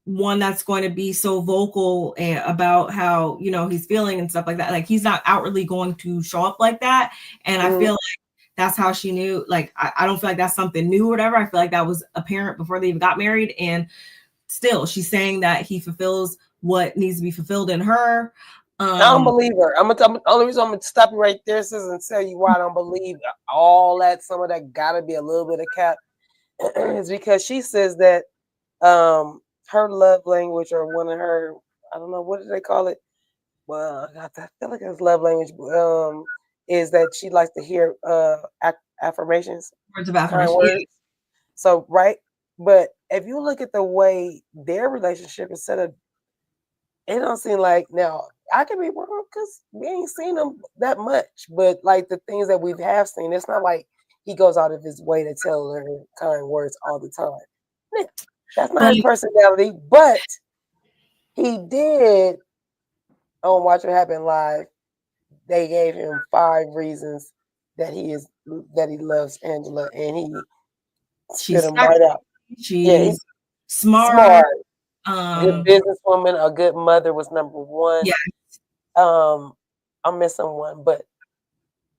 one that's going to be so vocal about how, you know, he's feeling and stuff like that. Like, he's not outwardly going to show up like that. And I feel like that's how she knew. Like, I don't feel like that's something new or whatever. I feel like that was apparent before they even got married. And still, she's saying that he fulfills what needs to be fulfilled in her. I don't believe her. The only reason I'm gonna stop you right there, sis, and tell you why I don't believe all that. Some of that gotta be a little bit of cap, is because she says that her love language, or one of her, I don't know, what do they call it? Well, I feel like it's love language. Is that she likes to hear affirmations, words of affirmation. words. So right, but if you look at the way their relationship is set up, it don't seem like, now I could be wrong because we ain't seen them that much, but like the things that we have seen, it's not like he goes out of his way to tell her kind words all the time. That's not his personality, but he did on Watch What Happened Live. They gave him 5 reasons that he loves Angela, and she's him right out. She's smart. Good businesswoman, a good mother was number 1. Yeah. I'm missing one, but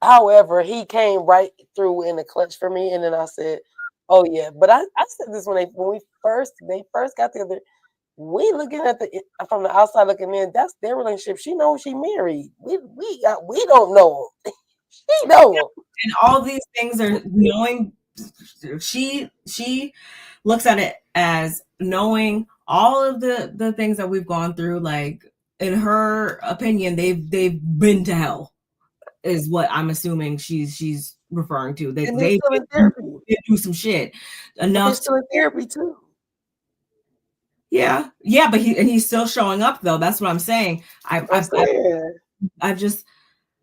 however, he came right through in the clutch for me, and then I said, "Oh yeah." But I said this when they first got together. We looking at from the outside looking in. That's their relationship. She knows she married. We don't know. She know. And all these things are knowing. She looks at it as knowing all of the things that we've gone through. Like, in her opinion, they've been to hell, is what I'm assuming she's referring to. They do some shit enough. They're still in therapy too. Yeah, but he's still showing up though. That's what I'm saying. I've just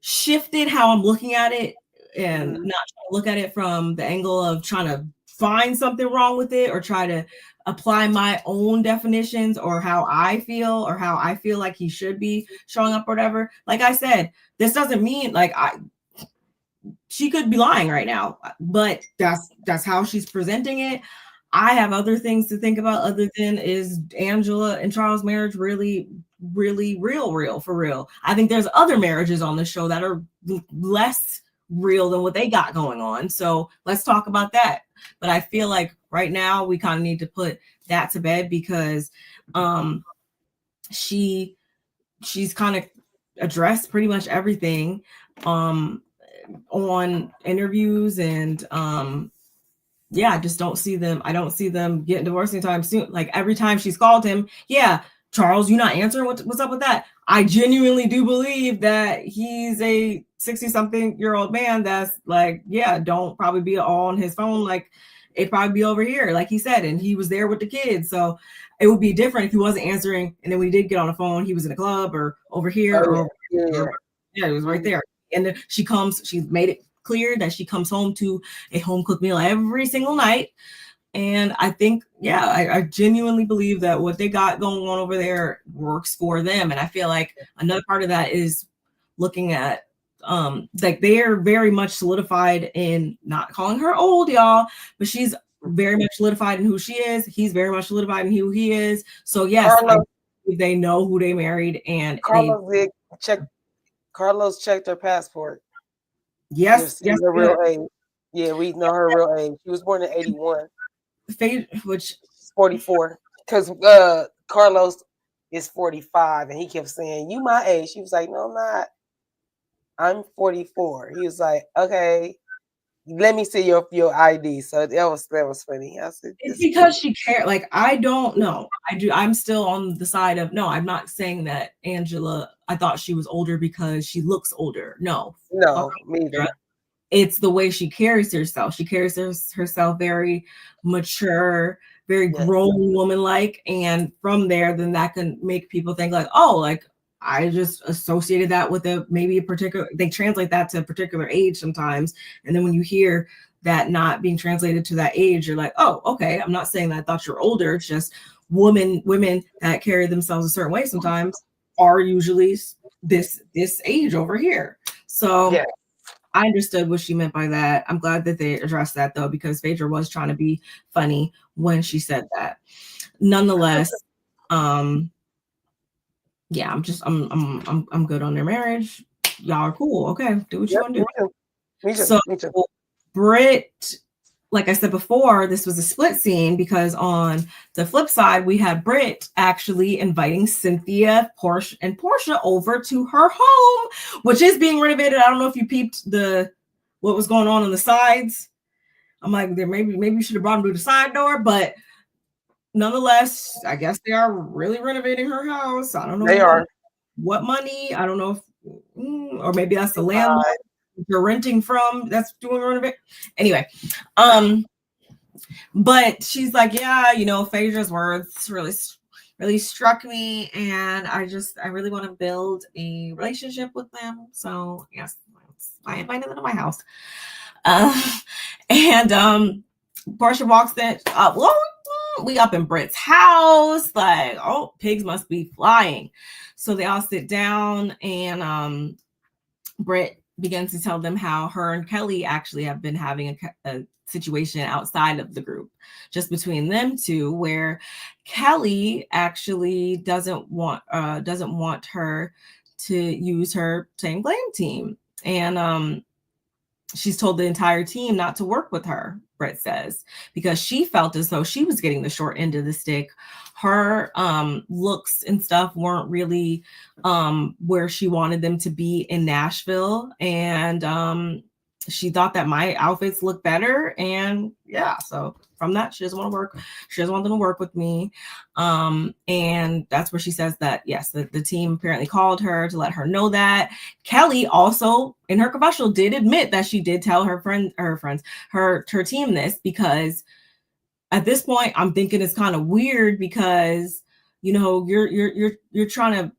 shifted how I'm looking at it, and not trying to look at it from the angle of trying to find something wrong with it or try to apply my own definitions or how I feel like he should be showing up or whatever. Like I said, this doesn't mean like she could be lying right now, but that's how she's presenting it. I have other things to think about other than, is Angela and Charles' marriage really, really real for real? I think there's other marriages on the show that are less real than what they got going on. So let's talk about that. But I feel like right now we kind of need to put that to bed, because she's kind of addressed pretty much everything on interviews, and yeah, I just don't see them. I don't see them getting divorced anytime soon. Like, every time she's called him, yeah, Charles, you not answering? What's up with that? I genuinely do believe that he's a 60-something-year-old man that's like, yeah, don't probably be all on his phone. Like, it'd probably be over here, like he said, and he was there with the kids. So it would be different if he wasn't answering, and then when he did get on the phone, he was in a club or over here. Yeah, it was right there. And then she's made it clear that she comes home to a home cooked meal every single night. And I think, yeah, I genuinely believe that what they got going on over there works for them. And I feel like another part of that is looking at like, they're very much solidified in not calling her old, y'all, but she's very much solidified in who she is. He's very much solidified in who he is. So yes, they know who they married, and Carlos checked her passport. Yes. Her real age. Yeah, we know her real age. She was born in 81. Which 44. Because Carlos is 45, and he kept saying, "You my age." She was like, "No, I'm not. I'm 44." He was like, "Okay, let me see your ID." So that was funny. I said, it's because she cared. Like, I don't know. I'm still on the side of, no, I'm not saying that Angela, I thought she was older because she looks older. No, me neither. It's the way she carries herself. She carries herself very mature, very grown woman-like. And from there, then that can make people think like, oh, like, I just associated that with maybe a particular, they translate that to a particular age sometimes. And then when you hear that not being translated to that age, you're like, oh, okay. I'm not saying that I thought you're older. It's just women that carry themselves a certain way sometimes are usually this age over here. So Yeah. I understood what she meant by that. I'm glad that they addressed that though, because Phaedra was trying to be funny when she said that. Nonetheless, yeah, I'm good on their marriage. Y'all are cool. Okay, do what you Yep, want to do. me too. So Me too. Britt, like I said before, this was a split scene because on the flip side, we had Britt actually inviting Cynthia, Portia over to her home, which is being renovated. I don't know if you peeped what was going on the sides. I'm like, maybe you should have brought them through the side door, but nonetheless, I guess they are really renovating her house. I don't know. They are. What money? I don't know if, or maybe that's the landlord you're renting from that's doing renovation. Anyway, but she's like, yeah, Phaedra's words really struck me, and I really want to build a relationship with them. So yes, I invited them to my house. And Portia walks in. We up in Britt's house, like, oh, pigs must be flying. So they all sit down, and Britt begins to tell them how her and Kelly actually have been having a situation outside of the group, just between them two, where Kelly actually doesn't want her to use her same blame team, and she's told the entire team not to work with her, Britt says, because she felt as though she was getting the short end of the stick. Her looks and stuff weren't really where she wanted them to be in Nashville. And she thought that my outfits looked better. And yeah, so from that, she doesn't want to work. She doesn't want them to work with me. And that's where she says that, yes, the team apparently called her to let her know that. Kelly also, in her confessional, did admit that she did tell her team this, because at this point, I'm thinking it's kind of weird because, you're trying to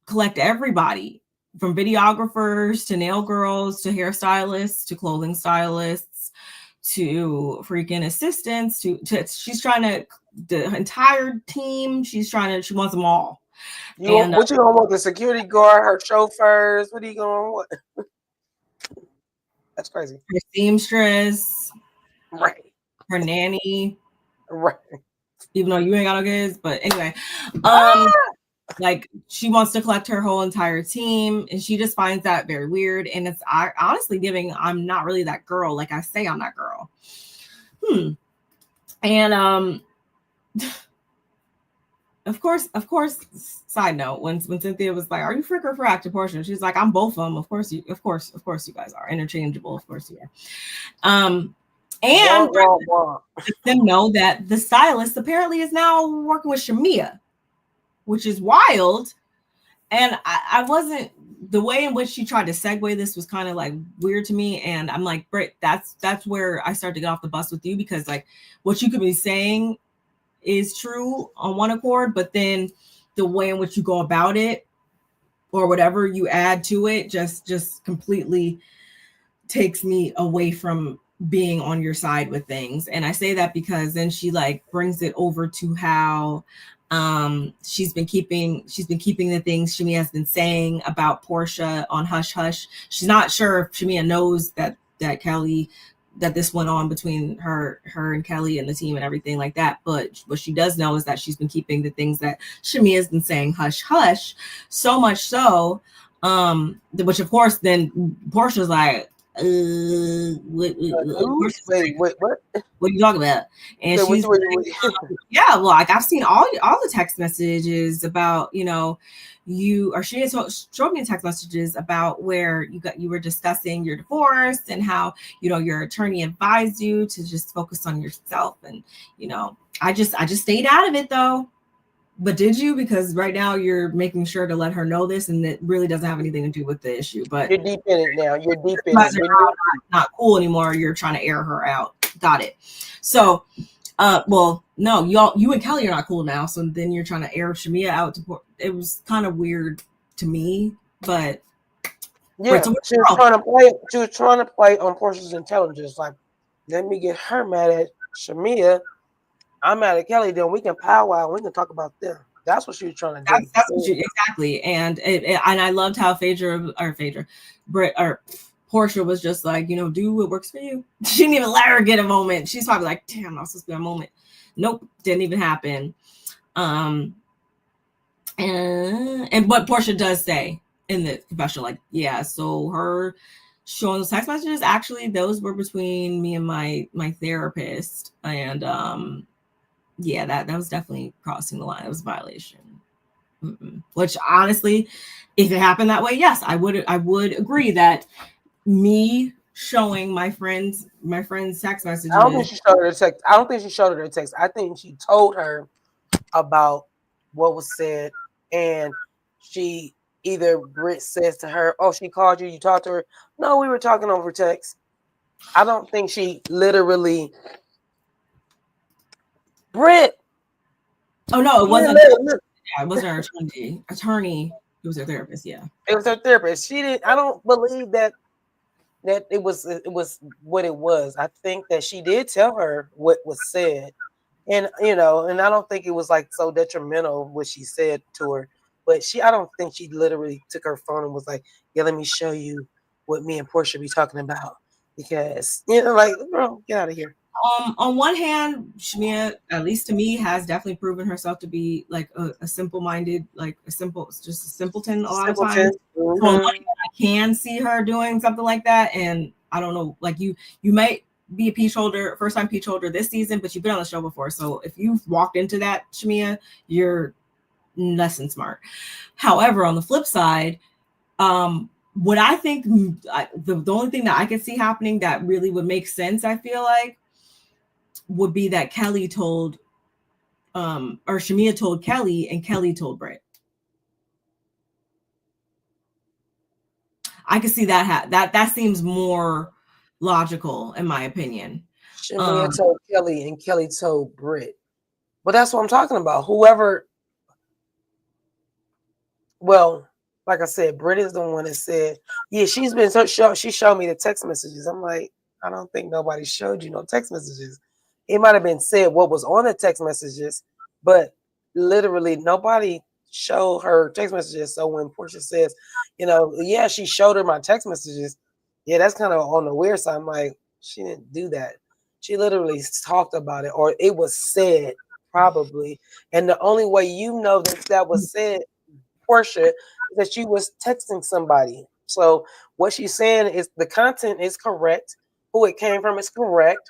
collect everybody, from videographers to nail girls to hairstylists to clothing stylists to freaking assistants to she's trying to, the entire team, she wants them all. What you gonna want? The security guard, her chauffeurs? What are you gonna want? That's crazy. Her seamstress, right? Her nanny, right? Even though you ain't got no kids, but anyway, like, she wants to collect her whole entire team, and she just finds that very weird. And it's honestly giving, I'm not really that girl. Like I say, I'm that girl. And of course, side note, when Cynthia was like, "Are you frick or frack to Portia?" She's like, "I'm both of them. Of course you guys are interchangeable. Of course you are." And let them know that the stylist apparently is now working with Shamia, which is wild. And I wasn't, the way in which she tried to segue this was kind of like weird to me. And I'm like, Britt, that's where I started to get off the bus with you, because like what you could be saying is true on one accord, but then the way in which you go about it or whatever you add to it just completely takes me away from being on your side with things. And I say that because then she like brings it over to how she's been keeping the things Shamia has been saying about Portia on hush hush. She's not sure if Shamia knows that Kelly, that this went on between her and Kelly and the team and everything like that. But what she does know is that she's been keeping the things that Shamia has been saying hush hush, so much so, which of course then Portia's like, what are you talking about? And she's yeah, well, like I've seen all the text messages about, you, or she showed me text messages about where you were discussing your divorce and how, your attorney advised you to just focus on yourself. And, I just stayed out of it though. But did you? Because right now you're making sure to let her know this, and it really doesn't have anything to do with the issue. But you're deep in it now. You're deep in it. You're not cool anymore. You're trying to air her out. Got it. So, well, no, you and Kelly are not cool now. So then you're trying to air Shamia out it was kind of weird to me, but yeah, she was trying to play on Portia's intelligence. Like, let me get her mad at Shamia. I'm mad at Kelly. Then we can powwow. We can talk about them. That's what she was trying to do. That's what you, exactly. And and I loved how Britt or Portia was just like, you know, do what works for you. She didn't even let her get a moment. She's probably like, damn, I was supposed to be a moment. Nope, didn't even happen. And what Portia does say in the confessional, like, yeah, so her showing those text messages, actually, those were between me and my therapist. And yeah, that was definitely crossing the line. It was a violation. Which honestly, if it happened that way, yes, I would agree that me showing my friends text messages. I don't think she showed her the text. I don't think she showed her the text. I think she told her about what was said, and she either Britt says to her, "Oh, she called you. You talked to her." No, we were talking over text. I don't think she literally. Britt. Oh no, it wasn't. Yeah, it wasn't her attorney. It was her therapist. Yeah, it was her therapist. She didn't. I don't believe that it was what it was. I think that she did tell her what was said, and you know, and I don't think it was like so detrimental what she said to her. But I don't think she literally took her phone and was like, "Yeah, let me show you what me and Portia be talking about," because you know, like, bro, get out of here. On one hand, Shamia, at least to me, has definitely proven herself to be like a simple-minded, like just a simpleton a lot of times. Mm-hmm. So on one hand, I can see her doing something like that, and I don't know, like you might be a peach holder, first time peach holder this season, but you've been on the show before, so if you've walked into that, Shamia, you're less than smart. However, on the flip side, what I think the only thing that I could see happening that really would make sense, I feel like, would be that Kelly told or Shamia told Kelly and Kelly told Britt. I could see that that seems more logical in my opinion. Shamia told Kelly and Kelly told Britt. But that's what I'm talking about. Whoever, well, like I said, Britt is the one that said, yeah, she's been she showed me the text messages. I'm like, I don't think nobody showed you no text messages. It might have been said what was on the text messages, but literally nobody showed her text messages. So when Portia says, you know, yeah, she showed her my text messages, yeah, that's kind of on the weird side. I'm like, she didn't do that. She literally talked about it, or it was said probably. And the only way you know that was said, Portia, is that she was texting somebody. So what she's saying is the content is correct. Who it came from is correct.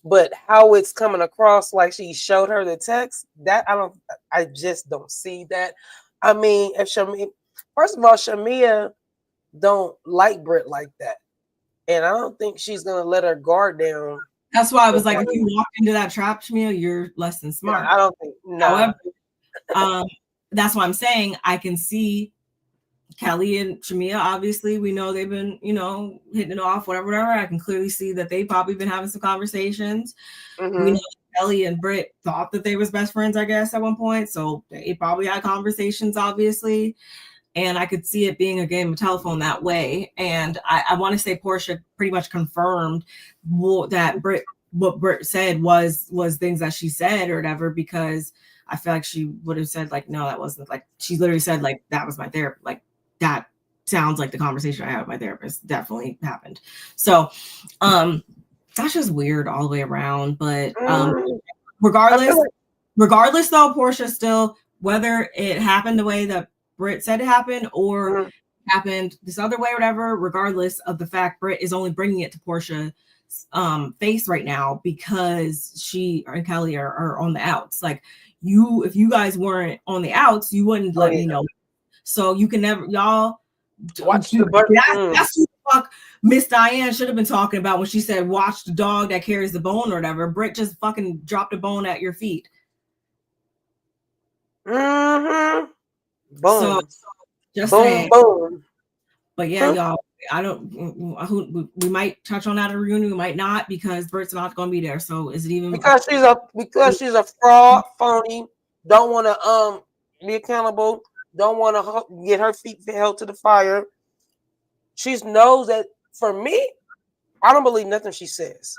But how it's coming across like she showed her the text, that I just don't see that. I mean, if Shamia, first of all, Shamia don't like Britt like that. And I don't think she's gonna let her guard down. That's why I was like, if you walk into that trap, Shamia, you're less than smart. I don't think no. However, that's why I'm saying I can see Kelly and Shamia, obviously, we know they've been, you know, hitting it off, whatever. I can clearly see that they've probably been having some conversations. Mm-hmm. We know Kelly and Britt thought that they was best friends, I guess, at one point. So they probably had conversations, obviously. And I could see it being a game of telephone that way. And I want to say Portia pretty much confirmed that what Britt said was things that she said or whatever, because I feel like she would have said, like, no, that wasn't, like, she literally said, like, that was my therapist. Like, that sounds like the conversation I had with my therapist definitely happened. So that's just weird all the way around. But regardless though, Portia still, whether it happened the way that Britt said it happened or happened this other way or whatever, regardless of the fact, Britt is only bringing it to Portia's face right now because she and Kelly are on the outs. Like, if you guys weren't on the outs, you wouldn't let me know. So you can never, y'all watch the that's what the fuck Miss Diane should have been talking about when she said, watch the dog that carries the bone or whatever. Britt just fucking dropped a bone at your feet. Mm-hmm. Boom. So just boom, saying. Boom. But yeah, y'all, I don't, we might touch on that at a reunion, we might not, because Britt's not going to be there. So is it even because she's a fraud, phony, don't want to be accountable, don't want to get her feet held to the fire. She knows that. For me, I don't believe nothing she says.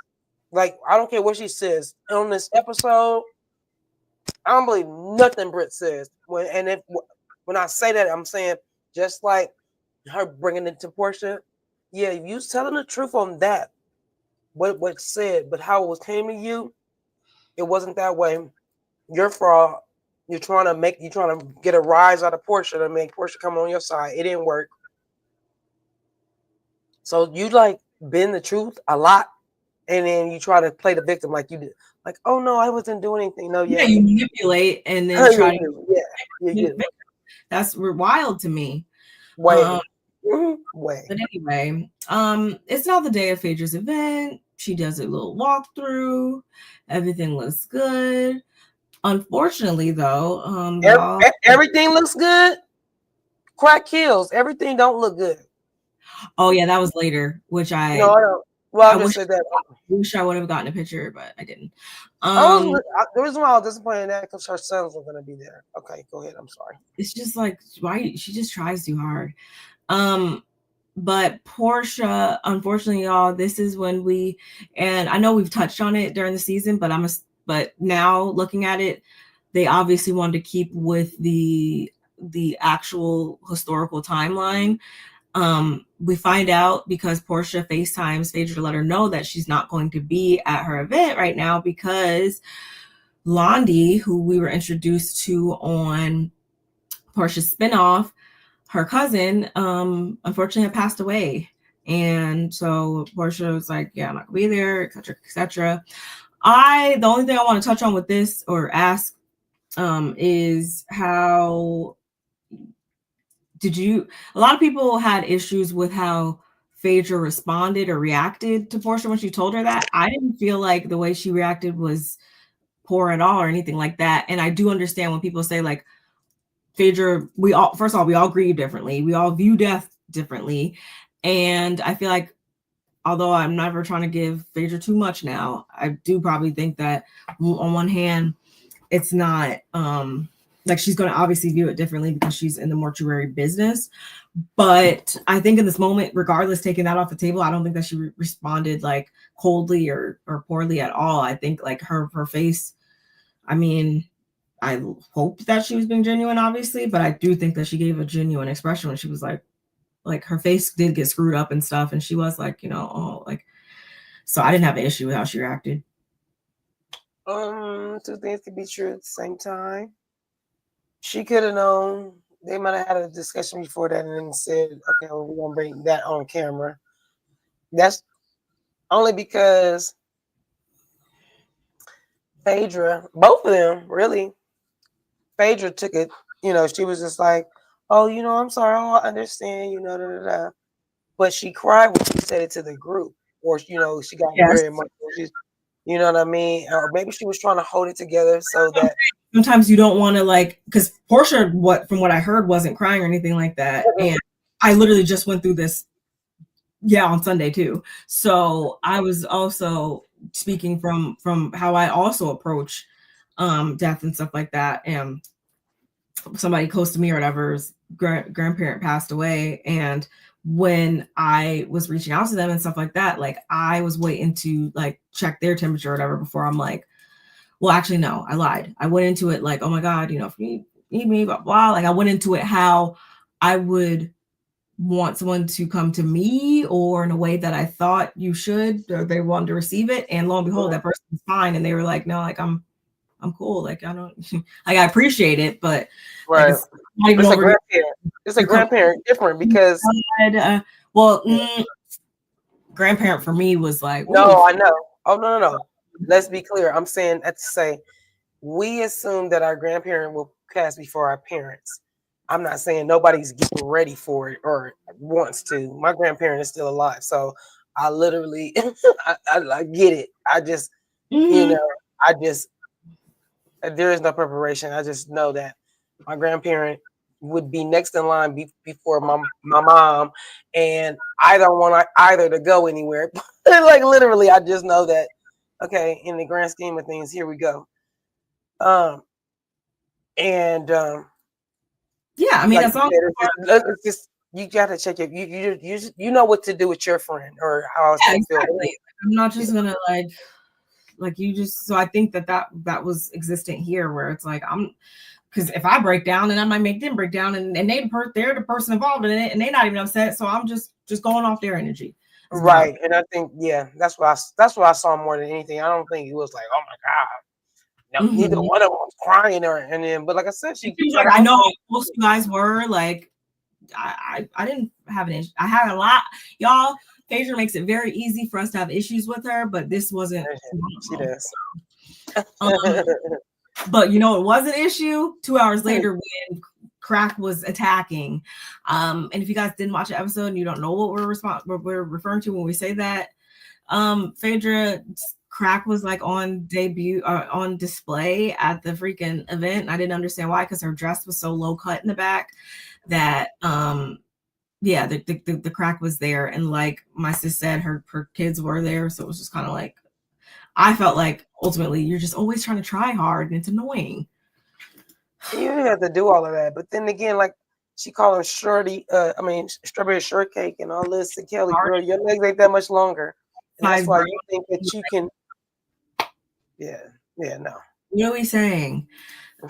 Like, I don't care what she says on this episode. I don't believe nothing Britt says. When I say that, I'm saying just like her bringing it to Portia. Yeah, you telling the truth on that. What said, but how it was came to you, it wasn't that way. Your fraud. You're trying to get a rise out of Portia to make Portia come on your side. It didn't work. So you like bend the truth a lot, and then you try to play the victim like you did. Like, oh no, I wasn't doing anything. No, Yeah, yeah, you manipulate and then try to. you do. That's wild to me. Way. But anyway, it's not the day of Phaedra's event. She does a little walkthrough. Everything looks good. Unfortunately, though, everything looks good. Crack kills. Everything don't look good. Oh yeah, that was later, which I don't. Well, I just said that. I wish I would have gotten a picture, but I didn't. The reason why I was disappointed in that because her sons were going to be there. Okay, go ahead. I'm sorry. It's just like why she just tries too hard. But Portia, unfortunately, y'all, this is when and I know we've touched on it during the season, but now looking at it, they obviously wanted to keep with the actual historical timeline. We find out because Portia FaceTimes Phaedra to let her know that she's not going to be at her event right now because Londi, who we were introduced to on Portia's spinoff, her cousin, unfortunately had passed away. And so Portia was like, yeah, I'm not gonna be there, etc., etc. The only thing I want to touch on with this or ask is how a lot of people had issues with how Phaedra responded or reacted to Portia when she told her that. I didn't feel like the way she reacted was poor at all or anything like that. And I do understand when people say like, Phaedra, first of all, we all grieve differently. We all view death differently. And I feel like, although I'm never trying to give Phaedra too much now, I do probably think that on one hand, it's not like she's going to obviously view it differently because she's in the mortuary business. But I think in this moment, regardless, taking that off the table, I don't think that she responded like coldly or poorly at all. I think like her face, I mean, I hope that she was being genuine, obviously, but I do think that she gave a genuine expression when she was like her face did get screwed up and stuff. And she was like, so I didn't have an issue with how she reacted. Two things could be true at the same time. She could have known. They might have had a discussion before that and then said, okay, well, we're going to bring that on camera. That's only because Phaedra, both of them, really, Phaedra took it, she was just like, oh, I'm sorry, oh, I understand, da, da, da. But she cried when she said it to the group, or, she got very emotional. You know what I mean? Or maybe she was trying to hold it together so that sometimes you don't want to because Portia, from what I heard, wasn't crying or anything like that. And I literally just went through this, on Sunday too. So I was also speaking from how I also approach death and stuff like that. And somebody close to me or whatever's grandparent passed away, and when I was reaching out to them and stuff like that, like I was waiting to check their temperature or whatever before I'm like, well, actually, no, I lied. I went into it like, oh my God, if you need me, blah, blah. Like I went into it how I would want someone to come to me or in a way that I thought you should, or they wanted to receive it. And lo and behold, that person's fine. And they were like, no, like I'm cool. Like I don't I appreciate it, but right. It's a grandparent. It's a grandparent different because grandparent for me was like, no, I know. Oh no. Let's be clear. I'm saying that to say we assume that our grandparent will pass before our parents. I'm not saying nobody's getting ready for it or wants to. My grandparent is still alive, so I literally I get it. I just there is no preparation. I just know that my grandparent would be next in line before my mom, and I don't want either to go anywhere. Like literally, I just know that. Okay, in the grand scheme of things, here we go. Yeah, I mean, that's all. It's just you gotta check it. You know what to do with your friend or how it's gonna feel. Exactly. I'm not just gonna Like you just, so I think that was existent here where it's like, because if I break down, then I might make them break down, and they're the person involved in it, and they're not even upset. So I'm just going off their energy. Right. And I think, that's what I saw more than anything. I don't think it was like, oh my God. No, neither one of them was crying and then, but like I said, like, I know most of you guys were like, I didn't have an issue. I had a lot, y'all. Phaedra makes it very easy for us to have issues with her, but this wasn't. She does. But you know, it was an issue 2 hours later when Crack was attacking. And if you guys didn't watch the episode and you don't know what we're referring to when we say that, Phaedra Crack was like on display at the freaking event. And I didn't understand why, because her dress was so low cut in the back that the crack was there. And like my sis said, her kids were there. So it was just kind of like, I felt like ultimately you're just always trying to try hard and it's annoying. You didn't have to do all of that. But then again, like she called him strawberry shortcake and all this. And Kelly, girl, your legs ain't that much longer. And that's why you think that you can. No. You know what he's saying?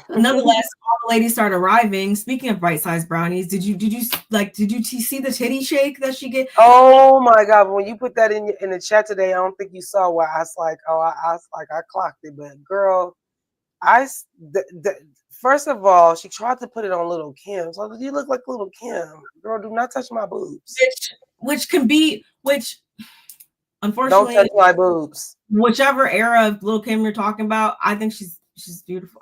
Nonetheless, all the ladies start arriving. Speaking of bite-sized brownies, did you see the titty shake that she get? Oh my God! When you put that in the chat today, I don't think you saw why I was like, I clocked it. But girl, first of all, she tried to put it on Little Kim. So you look like Little Kim, girl. Do not touch my boobs. Which unfortunately, don't touch my boobs. Whichever era of Little Kim you're talking about, I think she's beautiful.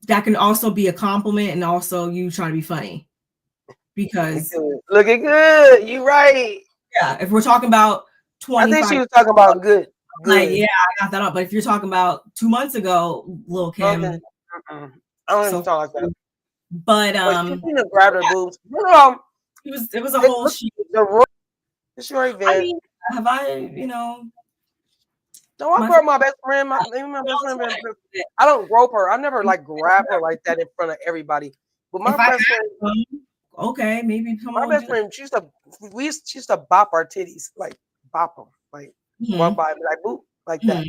That can also be a compliment, and also you trying to be funny, because looking good. You right. Yeah, if we're talking about 25, I think she was talking about good. Like, yeah, I got that up. But if you're talking about 2 months ago, Lil' Kim, I don't even talk like that. But she grabbed her boobs. It was a whole shoot. It's your event. I mean, have I, No, I grope my best friend. My best friend. I don't grope her. I never like grab her like that in front of everybody. But my best friend, okay, maybe my best friend, she used to bop our titties, like bop them, like walk by, like boop, like that.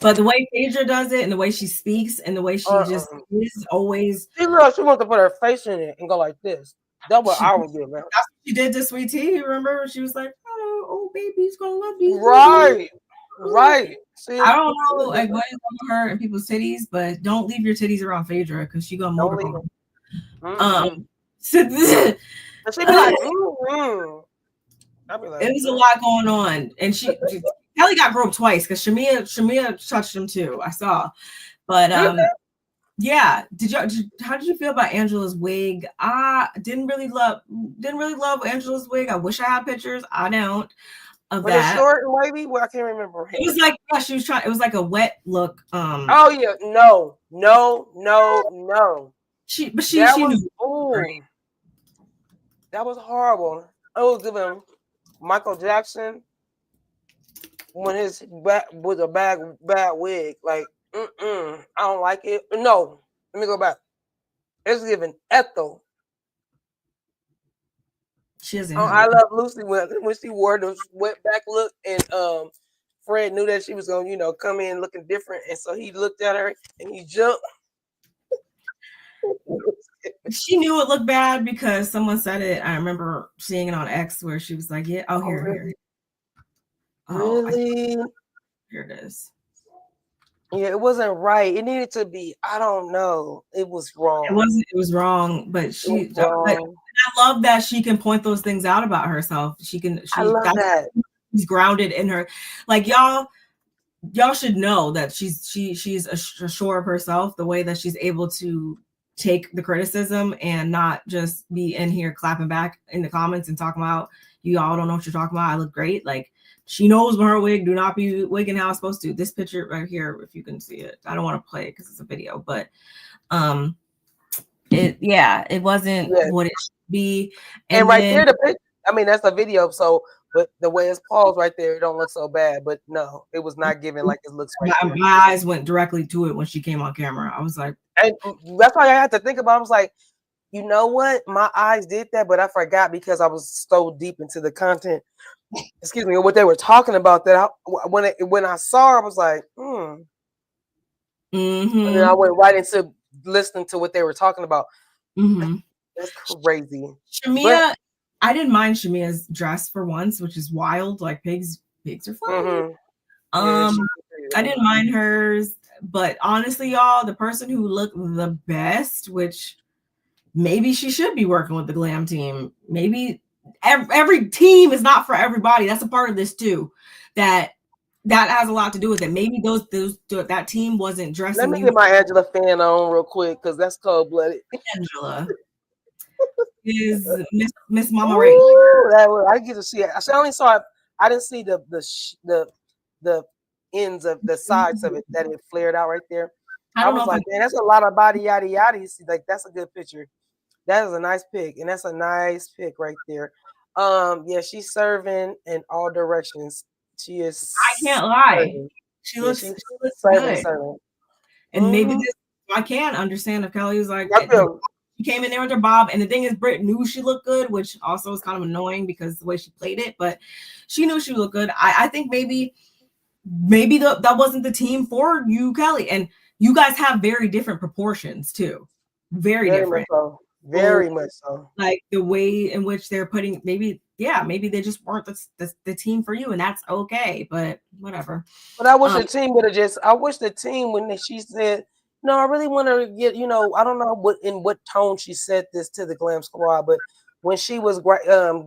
But the way Phaedra does it, and the way she speaks, and the way she just is always. She wants to put her face in it and go like this. That's what I would do, man. That's what she did to Sweet Tea. You remember? She was like, "Oh, baby's gonna love you." Right. See, I don't know, like, what is up with her and people's titties, but don't leave your titties around Phaedra because she gonna motor them. She be like, it was a lot going on, and Kelly got groped twice because Shamia touched him too. I saw, but yeah. How did you feel about Angela's wig? I didn't really love Angela's wig. I wish I had pictures. I don't. Of but that. Short and wavy? Well, I can't remember. It was like, she was trying. It was like a wet look. Oh yeah, no. She knew. That was horrible. I was giving Michael Jackson when his back was a bad wig. Like, I don't like it. No, let me go back. It's giving Ethel. She isn't. I Love Lucy when she wore the wet back look, and Fred knew that she was gonna, come in looking different, and so he looked at her and he jumped. She knew it looked bad because someone said it. I remember seeing it on X where she was like, "Yeah, here." Oh, really? Here it is. Yeah, it wasn't right. It needed to be. I don't know. It was wrong. It was wrong. But I love that she can point those things out about herself. I love that. She's grounded in her. Like, y'all should know that she's sure of herself. The way that she's able to take the criticism and not just be in here clapping back in the comments and talking about, you all don't know what you're talking about. I look great. Like, she knows when her wig do not be wigging how it's supposed to. This picture right here, if you can see it, I don't want to play it because it's a video, but it wasn't what it should be. And right there, the picture. I mean, that's a video, so but the way it's paused right there, it don't look so bad. But no, it was not given like it looks right there. My eyes went directly to it when she came on camera. I was like, and that's why I had to think about it. I was like, you know what? My eyes did that, but I forgot because I was so deep into the content. excuse me, what they were talking about. That when I saw her, I was like, And then I went right into listening to what they were talking about. That's crazy. Shamia, I didn't mind Shamia's dress for once, which is wild. Like pigs are flying. I didn't mind hers, but honestly, y'all, the person who looked the best, which maybe she should be working with the glam team. Maybe every team is not for everybody. That's a part of this too. That has a lot to do with it. Maybe that team wasn't dressing. Let me get my Angela fan on real quick because that's cold blooded. Angela is Miss Mama Ray. I get to see it. I only saw it. I didn't see the ends of the sides of it that it flared out right there. I was like, man, that's a lot of body yada yada. You see, like that's a good picture. That is a nice pic, and that's a nice pic right there. Yeah, she's serving in all directions. She is. I can't lie. She looks good. Serving. And maybe I can understand if Kelly was like, she came in there with her bob. And the thing is, Britt knew she looked good, which also is kind of annoying because the way she played it, but she knew she looked good. I think maybe that wasn't the team for you, Kelly. And you guys have very different proportions too. Very different. Very much so. Like the way in which they're putting, maybe they just weren't the team for you, and that's okay. But whatever. But I wish the team would have I wish the team when she said, "No, I really want to get," I don't know what tone she said this to the Glam Squad, but when she was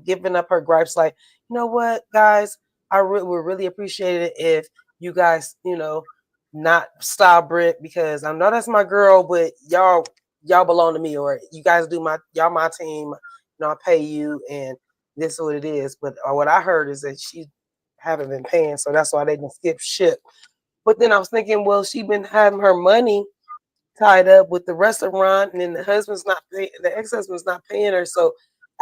giving up her gripes, like, you know what, guys, I would really appreciate it if you guys, not style Brit because I know that's my girl, but y'all belong to me, or you guys do y'all my team, I pay you, and this is what it is. But what I heard is that she haven't been paying, so that's why they didn't skip ship. But then I was thinking, well, she been having her money tied up with the restaurant, and then the ex-husband's not paying her, so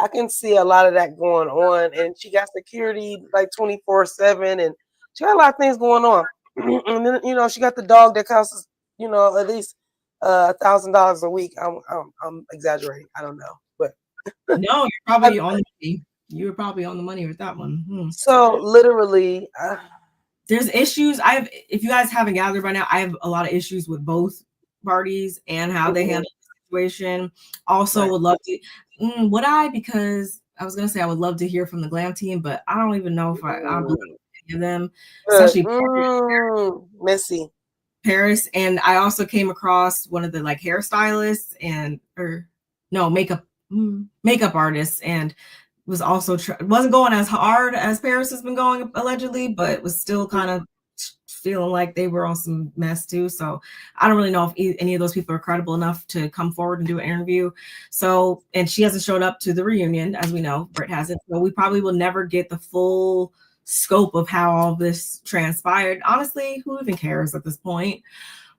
I can see a lot of that going on. And she got security like 24/7, and she got a lot of things going on. And then she got the dog that costs at least $1,000 a week. I'm exaggerating. I don't know, but no, you're probably on the money. You were probably on the money with that one. So literally, there's issues. If you guys haven't gathered by now, I have a lot of issues with both parties and how they handle the situation. Also, would love to. Because I was gonna say I would love to hear from the Glam team, but I don't even know if I believe any of them, especially Missy. Paris. And I also came across one of the hairstylists makeup artists, and was also wasn't going as hard as Paris has been going allegedly, but was still kind of feeling like they were on some mess too. So I don't really know if any of those people are credible enough to come forward and do an interview. So, and she hasn't showed up to the reunion, as we know. Britt hasn't. So we probably will never get the full scope of how all this transpired. Honestly, who even cares at this point?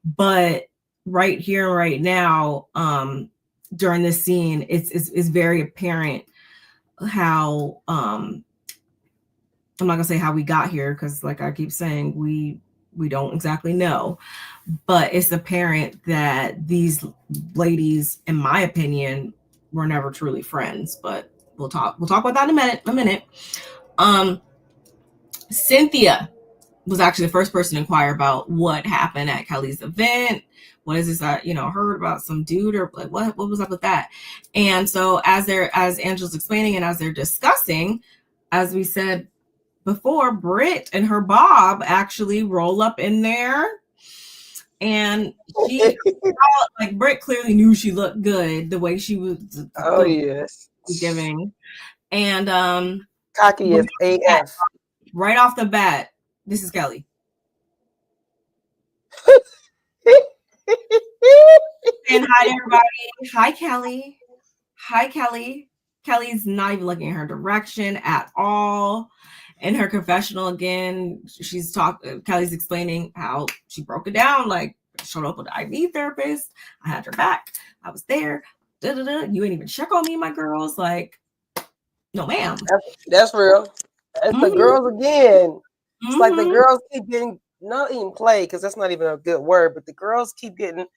But right here and right now, during this scene, it's very apparent how I'm not gonna say how we got here, because like I keep saying, we don't exactly know, but it's apparent that these ladies, in my opinion, were never truly friends. But we'll talk about that in a minute. Cynthia was actually the first person to inquire about what happened at Kelly's event. What is this? Heard about some dude, or like what was up with that? And so as Angela's explaining and as they're discussing, as we said before, Britt and her Bob actually roll up in there, and she Britt clearly knew she looked good the way she was. Oh yes, giving, and cocky as AF. Right off the bat, this is Kelly. And hi to everybody. Hi, Kelly. Hi, Kelly. Kelly's not even looking in her direction at all. In her confessional again, Kelly's explaining how she broke it down, like showed up with an IV therapist. I had her back. I was there. You ain't even check on me, my girls. Like, no, ma'am. That's real. It's the girls again. It's like the girls keep getting, not even played, because that's not even a good word, but the girls keep getting,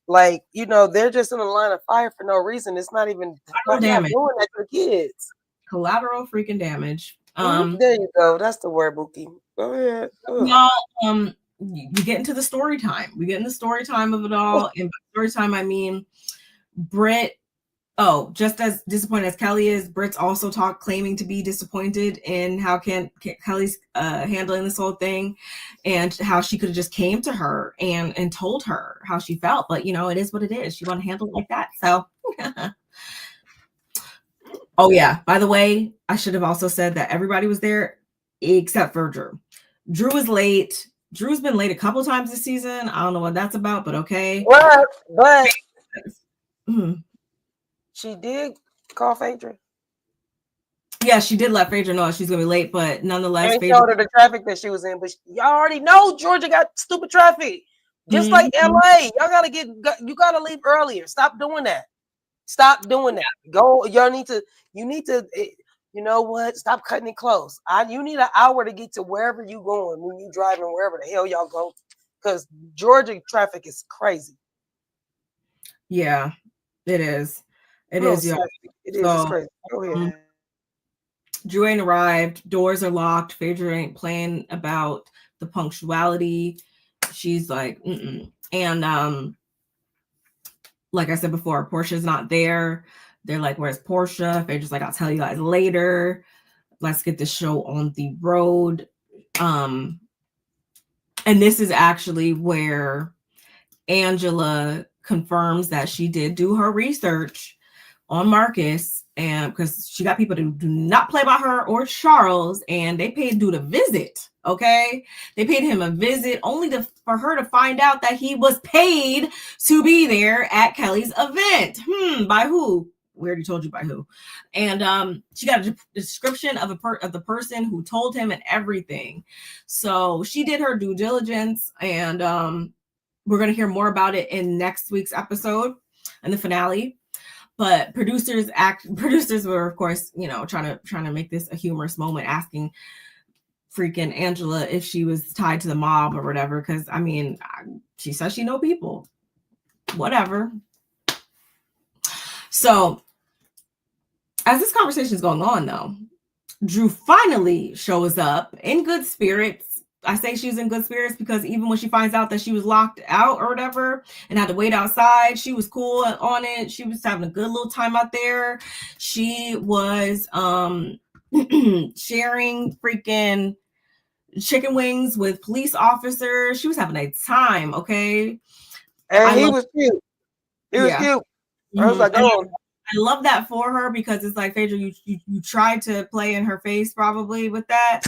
like, they're just in a line of fire for no reason. It's not even doing that to the kids. Collateral freaking damage. There you go. That's the word, Bookie. Go ahead. Y'all, you get into the story time. We get in the story time of it all. And by story time, I mean Britt. Oh, just as disappointed as Kelly is, Britt's also claiming to be disappointed in how Kelly's handling this whole thing, and how she could have just came to her and told her how she felt. But you know, it is what it is. She want to handle it like that. So. Oh yeah. By the way, I should have also said that everybody was there except for Drew. Drew was late. Drew's been late a couple times this season. I don't know what that's about, but okay. But Mm-hmm. She did call Phaedra. Yeah, she did let Phaedra know she's gonna be late, but nonetheless, Phaedra showed her the traffic that she was in. But y'all already know Georgia got stupid traffic, just like LA. Y'all you gotta leave earlier. Stop doing that. Stop doing that. Go. You need to. You know what? Stop cutting it close. You need an hour to get to wherever you going when you driving wherever the hell y'all go, because Georgia traffic is crazy. Yeah, it is. It is. Yeah. It is. It's crazy. Go ahead. Drew ain't arrived. Doors are locked. Phaedra ain't playing about the punctuality. She's like, and like I said before, Portia's not there. They're like, where's Portia? Phaedra's like, I'll tell you guys later. Let's get the show on the road. And this is actually where Angela confirms that she did do her research on Marcus, and because she got people to do not play by her or Charles, and they paid dude a visit. Okay, they paid him a visit only for her to find out that he was paid to be there at Kelly's event. By who? We already told you by who. And she got a description of the person who told him and everything. So she did her due diligence, and we're gonna hear more about it in next week's episode and the finale. But producers were, of course, trying to make this a humorous moment, asking freaking Angela if she was tied to the mob or whatever. Because I mean, she says she know people, whatever. So as this conversation is going on, though, Drew finally shows up in good spirits. I say she's in good spirits because even when she finds out that she was locked out or whatever and had to wait outside, she was cool on it. She was having a good little time out there. She was sharing freaking chicken wings with police officers. She was having a time, okay? And he was cute. He was cute. I was like, oh. I love that for her because it's like, Phaedra, you tried to play in her face probably with that.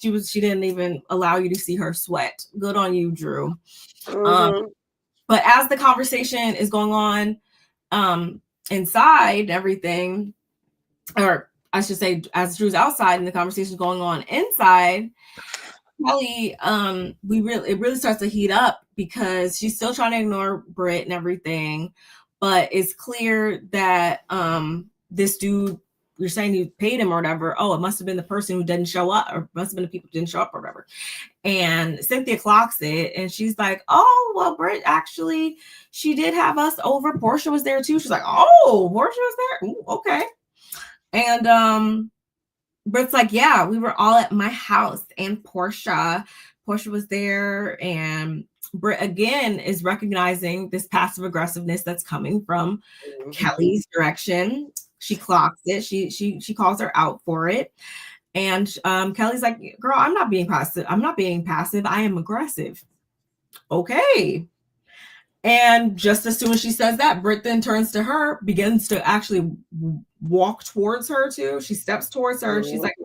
She didn't even allow you to see her sweat. Good on you, Drew. But as the conversation is going on inside everything, or I should say, as Drew's outside and the conversation is going on inside, Kelly, it really starts to heat up because she's still trying to ignore Britt and everything, but it's clear that this dude, you're saying you paid him or whatever. Oh, it must have been the person who didn't show up, or must have been the people who didn't show up or whatever. And Cynthia clocks it, and she's like, "Oh, well, Britt, actually, she did have us over. Portia was there too." She's like, "Oh, Portia was there. Ooh, okay." And Britt's like, "Yeah, we were all at my house, and Portia was there." And Britt again is recognizing this passive aggressiveness that's coming from Kelly's direction. She clocks it. She calls her out for it. And Kelly's like, "Girl, I'm not being passive. I am aggressive." Okay. And just as soon as she says that, Britt then turns to her, begins to actually walk towards her too. She steps towards her. And she's like,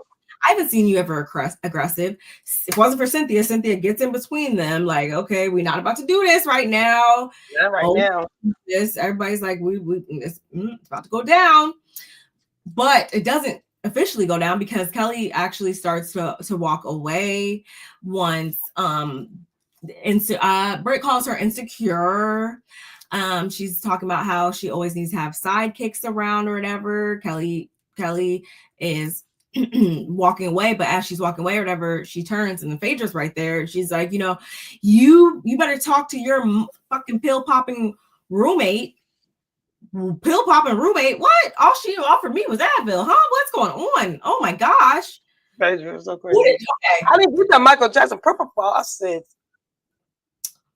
"I haven't seen you ever aggressive." It wasn't for Cynthia. Cynthia gets in between them, like, "Okay, we're not about to do this right now." Yeah, now. This everybody's like, it's about to go down. But it doesn't officially go down because Kelly actually starts to walk away once Britt calls her insecure. She's talking about how she always needs to have sidekicks around or whatever. Kelly is walking away, but as she's walking away or whatever, she turns and the Phaedra's right there. She's like, you better talk to your fucking pill popping roommate. What? All she offered me was Advil, huh? What's going on? Oh my gosh. Phaedra was so Who crazy. did, okay. I didn't get that Michael Jackson purple ball. I said,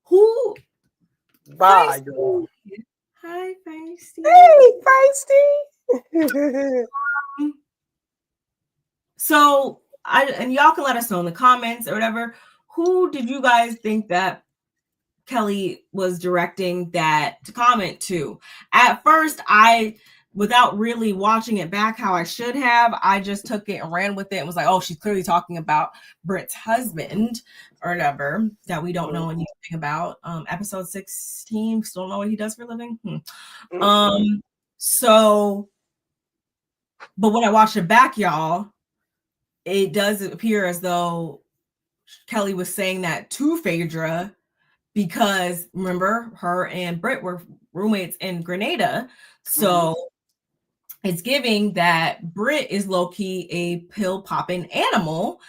Who? bye, Feisty. girl. Hi, Feisty. Hey, feisty. So and y'all can let us know in the comments or whatever. Who did you guys think that Kelly was directing that comment to? At first, without really watching it back how I should have, I just took it and ran with it and was like, oh, she's clearly talking about Britt's husband or whatever that we don't know anything about. Episode 16, still don't know what he does for a living. So, but when I watched it back, y'all, it does appear as though Kelly was saying that to Phaedra because remember, her and Britt were roommates in Grenada. So it's giving that Britt is low-key a pill-popping animal.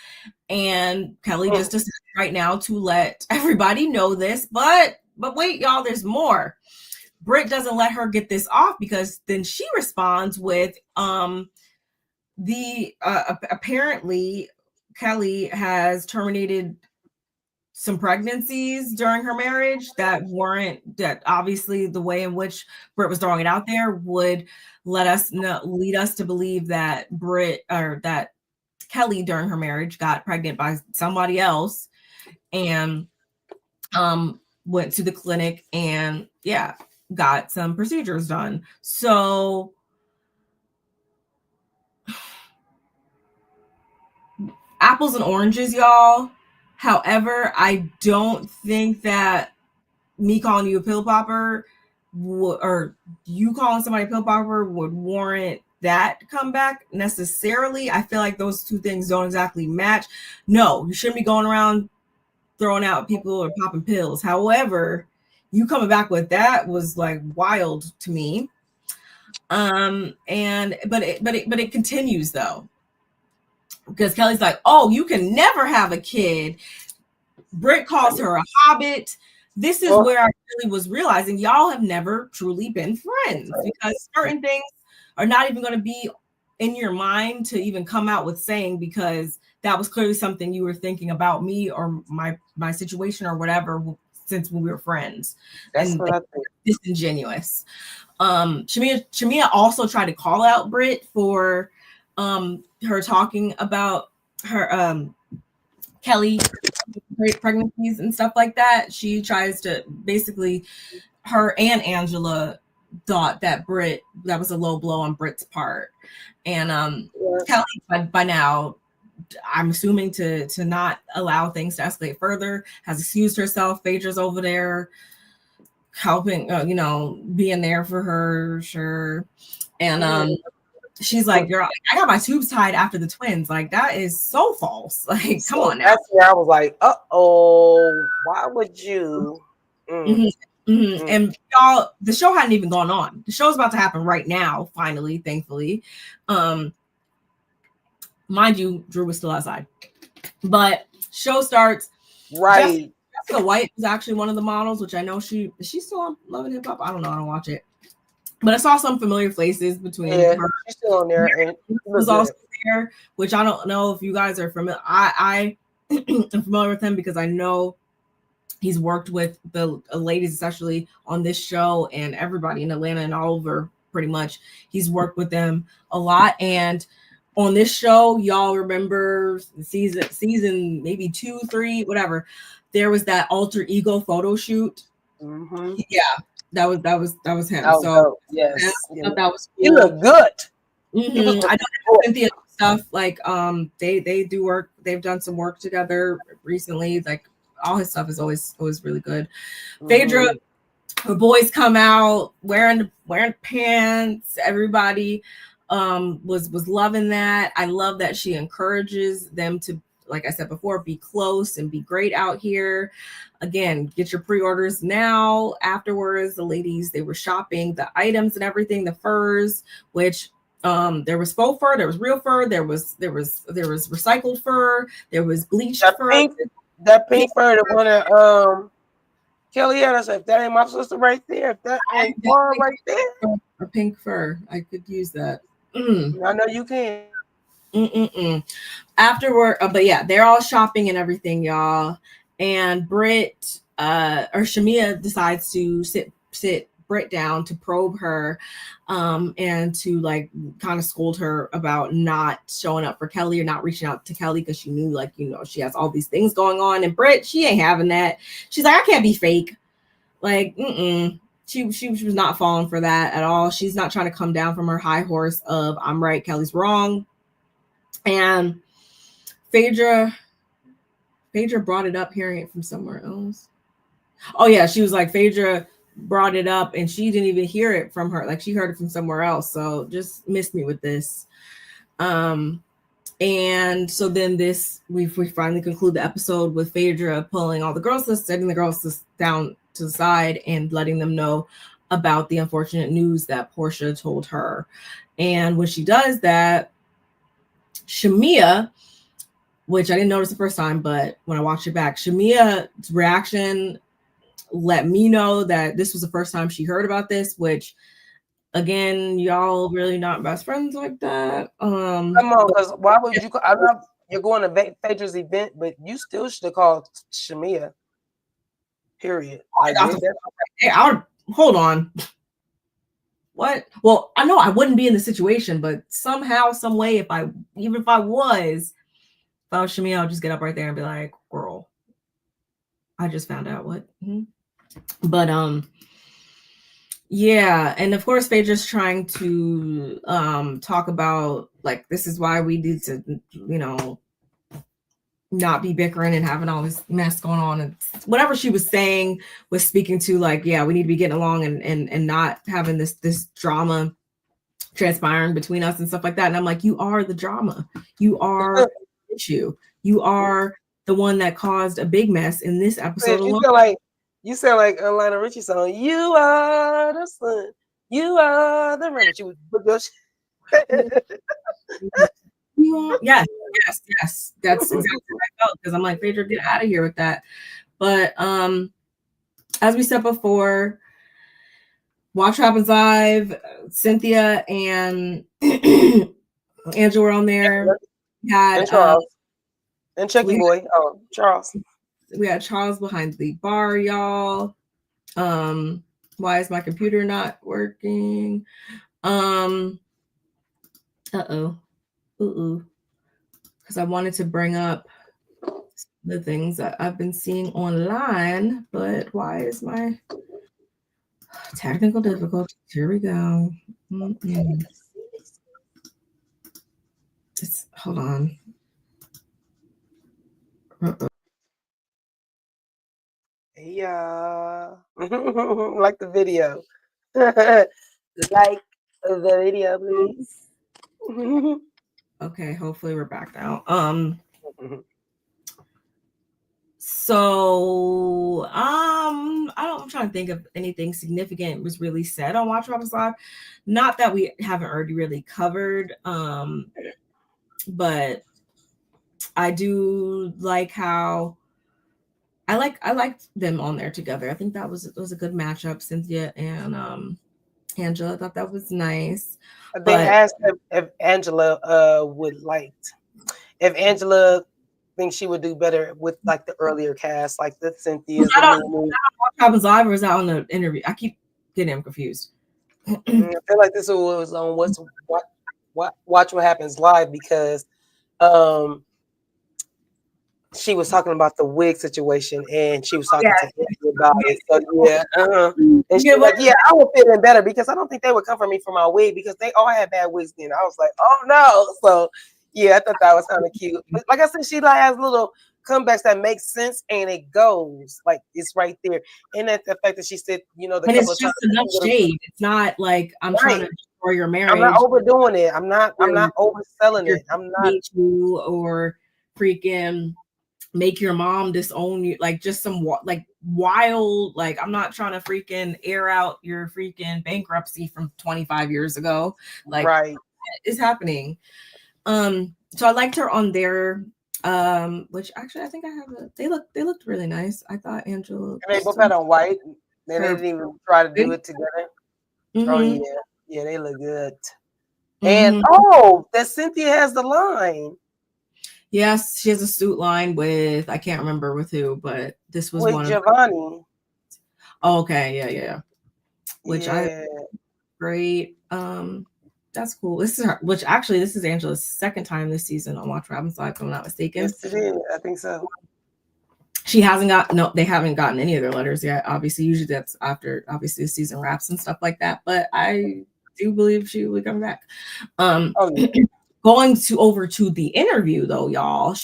And Kelly just decided right now to let everybody know this. But wait, y'all, there's more. Britt doesn't let her get this off because then she responds with apparently Kelly has terminated some pregnancies during her marriage that obviously the way in which Britt was throwing it out there would lead us to believe that Britt or that Kelly during her marriage got pregnant by somebody else and went to the clinic and got some procedures done. So apples and oranges, y'all. However, I don't think that me calling you a pill popper or you calling somebody a pill popper would warrant that comeback necessarily. I feel like those two things don't exactly match. No, you shouldn't be going around throwing out people or popping pills. However, you coming back with that was like wild to me. But it continues though. Because Kelly's like, oh, you can never have a kid. Britt calls her a hobbit. This is where I really was realizing y'all have never truly been friends because certain things are not even going to be in your mind to even come out with saying because that was clearly something you were thinking about me or my situation or whatever since when we were friends. That's and what I think. Disingenuous. Shamia also tried to call out Britt for her talking about her Kelly pregnancies and stuff like that. She tries to basically, her and Angela thought that that was a low blow on Britt's part. And Kelly by now, I'm assuming to not allow things to escalate further, has excused herself. Phaedra's over there helping, being there for her, sure. And she's like, "Girl, I got my tubes tied after the twins. Like, that is so false. Like, come on now." That's where I was like, why would you? And y'all, the show hadn't even gone on. The show's about to happen right now, finally, thankfully. Mind you, Drew was still outside. But show starts. Right. Jessica White was actually one of the models, which I know is she still on Love and Hip Hop? I don't know. I don't watch it. But I saw some familiar faces between her. She's still on there. And was also there, which I don't know if you guys are familiar. I am familiar with him because I know he's worked with the ladies, especially on this show, and everybody in Atlanta and all over pretty much. He's worked with them a lot. And on this show, y'all remember season maybe 2, 3, whatever. There was that alter ego photo shoot. Yeah, that was him. That was so dope. Yes, that was cool. He looked good. I know Cynthia stuff like they do work. They've done some work together recently. Like all his stuff is always really good. Phaedra, her boys come out wearing pants. Everybody was loving that. I love that she encourages them to, like I said before, be close and be great out here. Again, get your pre-orders now. Afterwards, the ladies, they were shopping the items and everything, the furs, which there was faux fur, there was real fur, there was recycled fur, there was bleached fur. That pink fur, the one that Kelly had, I said, if that ain't my sister right there, if that ain't fur right there. A pink fur. I could use that. I know you can. Afterward, but yeah, they're all shopping and everything, y'all. And Britt, or Shamia decides to sit Britt down to probe her, and to like kind of scold her about not showing up for Kelly or not reaching out to Kelly because she knew, like, she has all these things going on. And Britt, she ain't having that. She's like, I can't be fake. Like, She was not falling for that at all. She's not trying to come down from her high horse of I'm right, Kelly's wrong. And Phaedra brought it up, hearing it from somewhere else. Oh yeah, she was like, Phaedra brought it up and she didn't even hear it from her. Like, she heard it from somewhere else. So just missed me with this. And so then we finally conclude the episode with Phaedra pulling all the girls list, setting the girls list down to the side and letting them know about the unfortunate news that Portia told her. And when she does that, Shamia, which I didn't notice the first time, but when I watched it back, Shamia's reaction let me know that this was the first time she heard about this, which, again, y'all really not best friends like that. Come on, because why would you? I know you're going to Phaedra's event, but you still should have called Shamia. Period. Hold on. What? Well, I know I wouldn't be in the situation, but somehow, some way, if I was Shamia, I'll just get up right there and be like, girl, I just found out what. But yeah, and of course Phaedra's trying to talk about, like, this is why we need to, not be bickering and having all this mess going on, and whatever she was saying was speaking to, like, yeah, we need to be getting along and not having this drama transpiring between us and stuff like that. And I'm like, you are the drama. You are the issue. You are the one that caused a big mess in this episode alone. You sound like a Lionel Richie song. You are the sun. You are the rain. She was yes. That's exactly what I felt, because I'm like, Phaedra, get out of here with that. But as we said before, Watch What Happens Live, Cynthia and Angela were on there. We had and Charles and Chucky Boy. Oh, Charles. We had Charles behind the bar, y'all. Why is my computer not working? Because I wanted to bring up the things that I've been seeing online, but why is my technical difficulties? Here we go. Hold on. Yeah. Like the video. Like the video, please. Okay, hopefully we're back now. So I'm trying to think of anything significant was really said on Watch What Happens Live. Not that we haven't already really covered, but I do like how I liked them on there together. I think that was a good matchup, Cynthia and Angela. I thought that was nice. They asked if Angela if Angela thinks she would do better with like the earlier cast, like the Cynthia. Was that on Watch What Happens Live, or was that on the interview? I keep getting them confused. I feel like this was on Watch What Happens Live, because she was talking about the wig situation, and she was talking to Andrew about it. So yeah, and she was like, "Yeah, I would fit in better, because I don't think they would come for me for my wig, because they all had bad wigs then." I was like, "Oh no!" So yeah, I thought that was kind of cute. But like I said, she like has little comebacks that make sense, and it goes like it's right there. And that the fact that she said, the and it's just enough shade. It's not like I'm trying to destroy your marriage. I'm not overdoing it. I'm not overselling it. I'm not you or freaking make your mom disown you, like just some like wild, like I'm not trying to freaking air out your freaking bankruptcy from 25 years ago. Like, right, is happening. So I liked her on there, which actually I think I have they looked really nice. I thought Angela, and they both had on white, and they didn't even try to do it together. Oh yeah, they look good. And that Cynthia has the line. Yes, she has a suit line with, I can't remember with who, but this was with one Giovanni. Oh, okay, yeah. Which yeah. Great. That's cool. This is Angela's second time this season on Watch What Happens Live, if I'm not mistaken. Yes, it is. I think so. They haven't gotten any of their letters yet. Obviously, usually that's after obviously the season wraps and stuff like that. But I do believe she will be coming back. Going over to the interview though, y'all.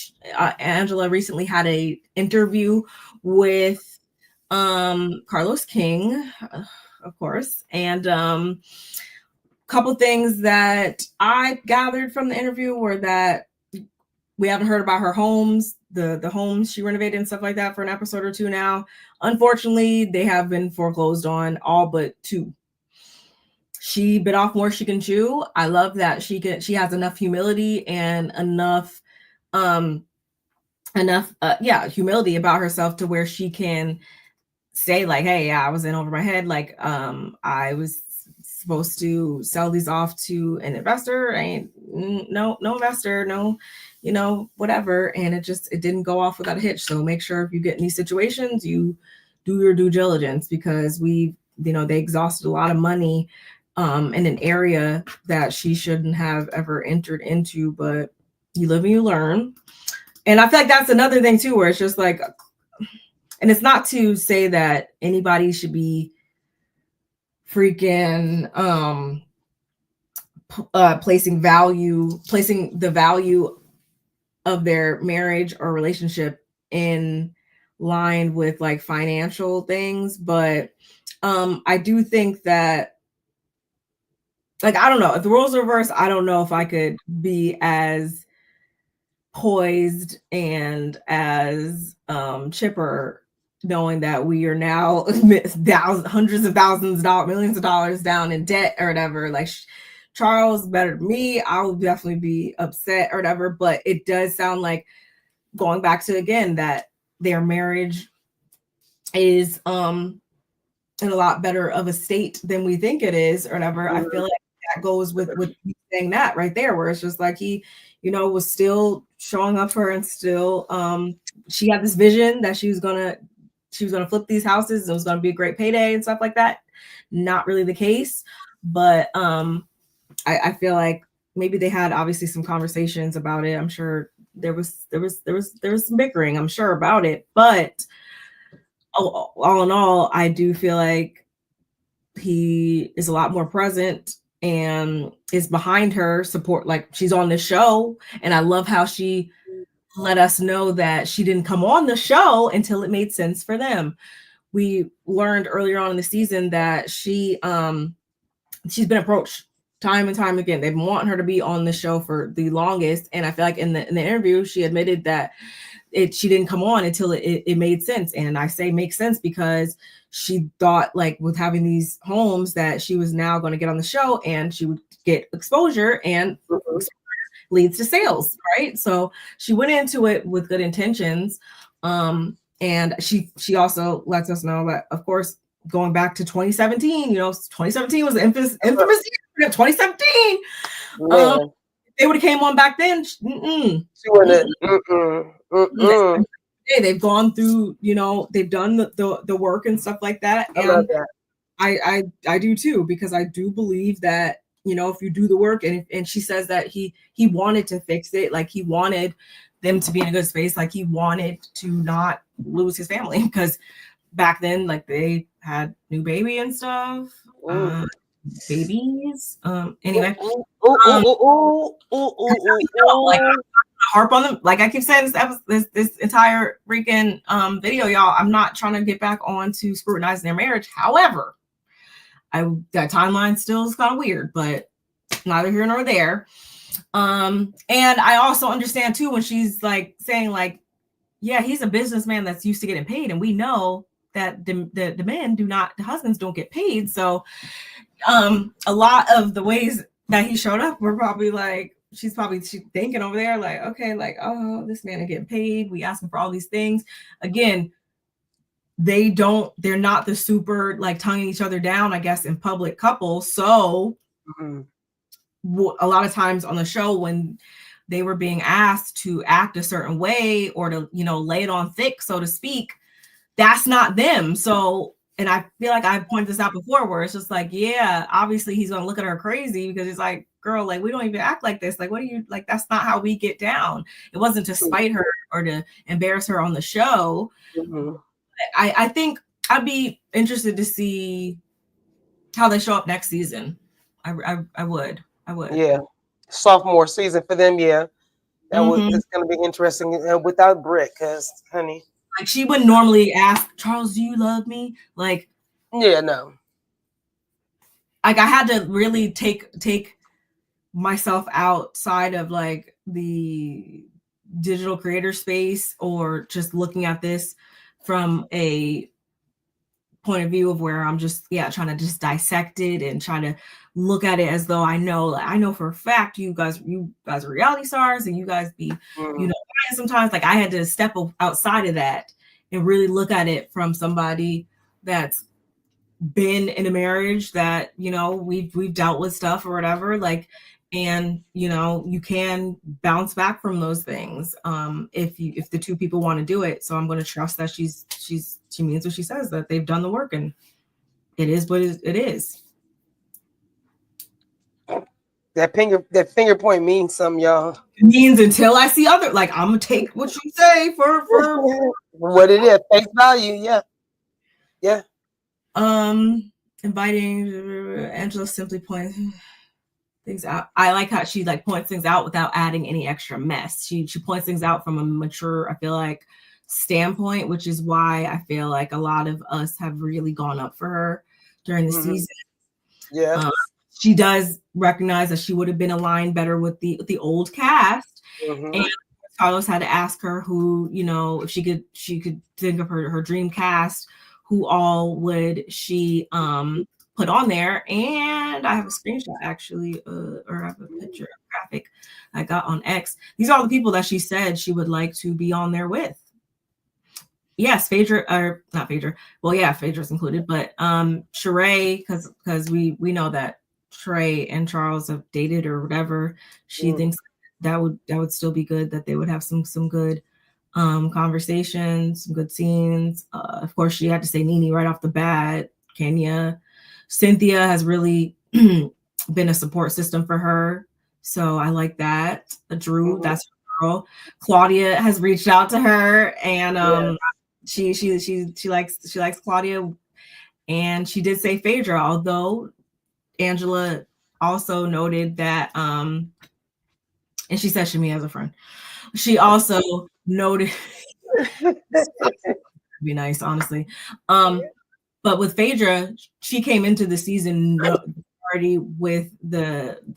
Angela recently had a interview with Carlos King, of course, and couple things that I gathered from the interview were that we haven't heard about her homes, the homes she renovated and stuff like that for an episode or two now. Unfortunately, they have been foreclosed on, all but 2. She bit off more she can chew. I love that she has enough humility and enough humility about herself to where she can say like, hey, I was in over my head. Like, I was supposed to sell these off to an investor. No investor, no, whatever. And it didn't go off without a hitch. So make sure if you get in these situations, you do your due diligence, because they exhausted a lot of money in an area that she shouldn't have ever entered into, but you live and you learn. And I feel like that's another thing too, where it's just like, and it's not to say that anybody should be freaking placing the value of their marriage or relationship in line with like financial things. But I do think that, like, I don't know, if the roles are reversed, I don't know if I could be as poised and as chipper, knowing that we are now hundreds of thousands of dollars, millions of dollars down in debt or whatever. Like, Charles better than me, I would definitely be upset or whatever. But it does sound like, going back to again, that their marriage is in a lot better of a state than we think it is or whatever. I feel like that goes with saying that right there, where it's just like he, was still showing up for her, and still she had this vision that she was gonna flip these houses and it was gonna be a great payday and stuff like that. Not really the case, but I feel like maybe they had obviously some conversations about it. I'm sure there was some bickering, I'm sure, about it, but all in all, I do feel like he is a lot more present and is behind her support. Like, she's on the show, and I love how she let us know that she didn't come on the show until it made sense for them. We learned earlier on in the season that she's been approached time and time again. They've been wanting her to be on the show for the longest, and I feel like in the interview she admitted that she didn't come on until it made sense. And I say make sense because she thought, like, with having these homes, that she was now going to get on the show and she would get exposure, and leads to sales, right? So she went into it with good intentions. And she also lets us know that, of course, going back to 2017, 2017 was the infamous year of 2017. They would have came on back then. She wouldn't. They've gone through, they've done the work and stuff like that. I love that. I do too, because I do believe that, if you do the work, and she says that he wanted to fix it, like he wanted them to be in a good space, like he wanted to not lose his family, because back then, like, they had new baby and stuff, babies. Anyway, like, harp on them, like I keep saying, this entire freaking video, y'all. I'm not trying to get back on to scrutinizing their marriage. However, that timeline still is kind of weird, but neither here nor there. And I also understand too when she's like saying, like, yeah, he's a businessman that's used to getting paid, and we know that the men the husbands don't get paid. So a lot of the ways that he showed up were probably like, she's thinking over there, like, okay, like, oh, this man is getting paid, we ask him for all these things. Again, they're not the super, like, tonguing each other down, I guess, in public couple. So a lot of times on the show when they were being asked to act a certain way or to, lay it on thick, so to speak, that's not them. So, and I feel like I pointed this out before where it's just like, yeah, obviously he's going to look at her crazy because it's like, girl, like, we don't even act like this. Like, what are you, like, that's not how we get down. It wasn't to spite her or to embarrass her on the show. Mm-hmm. I think I'd be interested to see how they show up next season. I would. Yeah. Sophomore season for them. Yeah. It's going to be interesting without Britt, because, honey. Like, she wouldn't normally ask, Charles, do you love me? Like, yeah, no. Like, I had to really take myself outside of like the digital creator space, or just looking at this from a point of view of where I'm just trying to just dissect it and trying to look at it as though I know for a fact you guys are reality stars and you guys be sometimes. Like, I had to step outside of that and really look at it from somebody that's been in a marriage that we've dealt with stuff or whatever, like, and you can bounce back from those things if the two people want to do it. So I'm going to trust that she means what she says, that they've done the work, and it is what it is. That finger point means something, y'all. It means until I see other, like, I'm gonna take what you say for what it is, face value. Yeah. Inviting Angela simply points things out. I like how she like points things out without adding any extra mess. She points things out from a mature, I feel like, standpoint, which is why I feel like a lot of us have really gone up for her during the season. Yeah. She does recognize that she would have been aligned better with the old cast. And Carlos had to ask her who, if she could think of her dream cast, who all would she put on there. And I have a screenshot actually, or I have a picture, a graphic I got on X. These are all the people that she said she would like to be on there with. Yes, Phaedra, or not Phaedra. Well, yeah, Phaedra's included, but Sheree, because we know that Trey and Charles have dated or whatever. She thinks that would still be good, that they would have some good conversations, some good scenes. Of course, she had to say Nene right off the bat. Kenya, Cynthia has really been a support system for her, so I like that. Drew, that's her girl. Claudia has reached out to her, and she likes Claudia, and she did say Phaedra, although Angela also noted that, and she said she me as a friend. She also noted be nice, honestly. But with Phaedra, she came into the season already with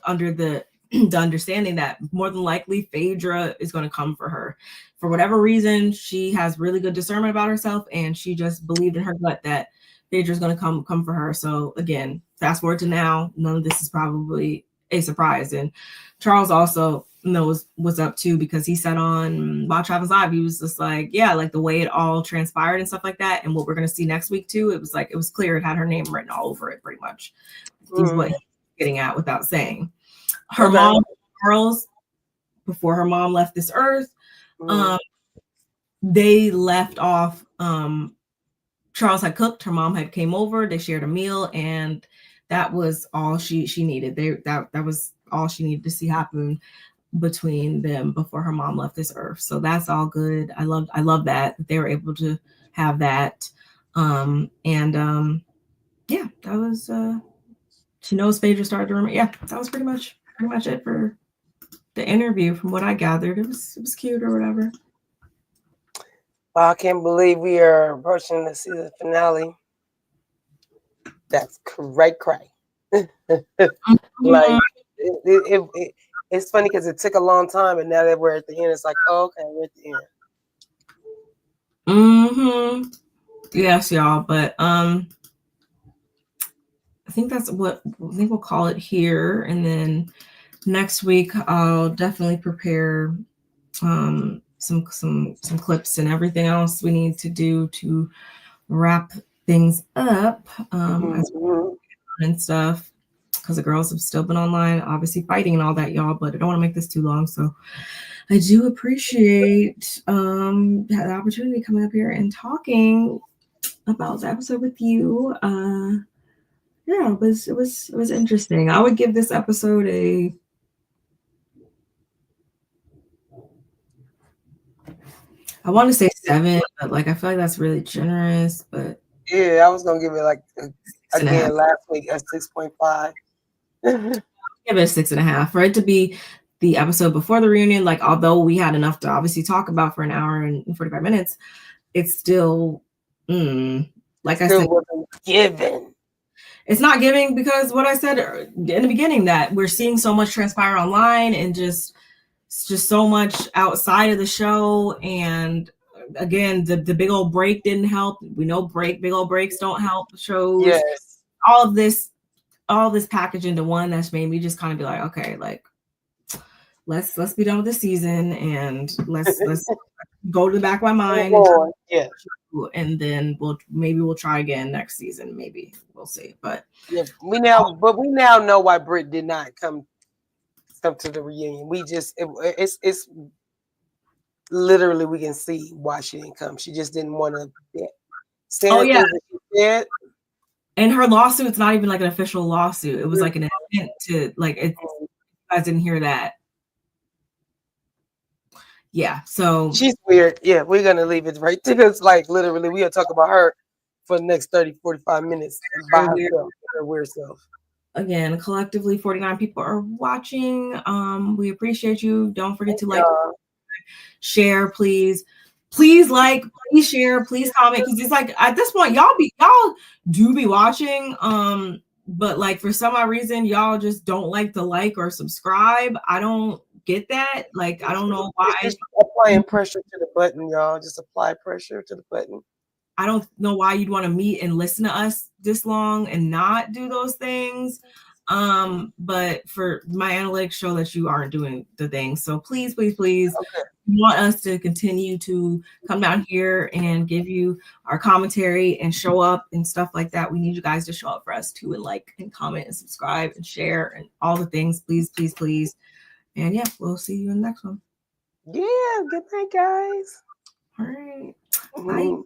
under the understanding that more than likely Phaedra is going to come for her. For whatever reason, she has really good discernment about herself, and she just believed in her gut that Phaedra's going to come for her. So again, fast forward to now, none of this is probably a surprise. And Charles also knows what's up too, because he said on Watch Happens Live, he was just like, yeah, like the way it all transpired and stuff like that, and what we're going to see next week too, it was like, it was clear it had her name written all over it pretty much. Is what he's getting at without saying. Her mom, girls, before her mom left this earth, they left off, Charles had cooked, her mom had came over, they shared a meal, and that was all she needed. That was all she needed to see happen between them before her mom left this earth. So that's all good. I love that they were able to have that. Yeah, that was she knows Phaedra started to remember. Yeah, that was pretty much it for the interview from what I gathered. It was cute or whatever. Wow, I can't believe we are approaching the season finale. That's cray. Like it's funny because it took a long time, and now that we're at the end, it's like, oh, okay, we're at the end. Yes, y'all. But I think we'll call it here, and then next week I'll definitely prepare some clips and everything else we need to do to wrap things up and stuff. because the girls have still been online, obviously fighting and all that, y'all. But I don't want to make this too long, so I do appreciate the opportunity coming up here and talking about the episode with you. Yeah, it was interesting. I would give this episode I want to say 7, but like I feel like that's really generous. But Yeah, I was gonna give it like 6.5. again last week a 6.5. Give it a 6.5 for it to be the episode before the reunion. Like, although we had enough to obviously talk about for an hour and 45 minutes, it's still like I said, wasn't given. It's not giving because what I said in the beginning, that we're seeing so much transpire online and just so much outside of the show. And again, the big old break didn't help. We know big old breaks don't help shows. Yes. All of this package into one that's made me just kind of be like, okay, like let's be done with the season and let's go to the back of my mind. Yeah. And then we'll try again next season. Maybe we'll see. But yeah, we now know why Britt did not come to the reunion. We just it's literally we can see why she didn't come. She just didn't want to stand. Oh yeah. She said. And her lawsuit's not even like an official lawsuit. It was like an attempt to like it. You guys didn't hear that. Yeah, so she's weird. Yeah, we're gonna leave it right there. It's like literally we'll talk about her for the next 30-45 minutes by herself, her weird self. Again, collectively 49 people are watching. We appreciate you. Don't forget to like, share, please like, please share, please comment, because it's like at this point y'all do be watching, but like for some odd reason y'all just don't like to like or subscribe. I don't get that. Like I don't know why. Just applying pressure to the button, y'all. Just apply pressure to the button. I don't know why you'd want to meet and listen to us this long and not do those things. But for my analytics show that you aren't doing the things. So please, okay. We want us to continue to come down here and give you our commentary and show up and stuff like that. We need you guys to show up for us too, and like and comment and subscribe and share and all the things. Please. And yeah, we'll see you in the next one. Yeah, good night, guys. All right. Bye.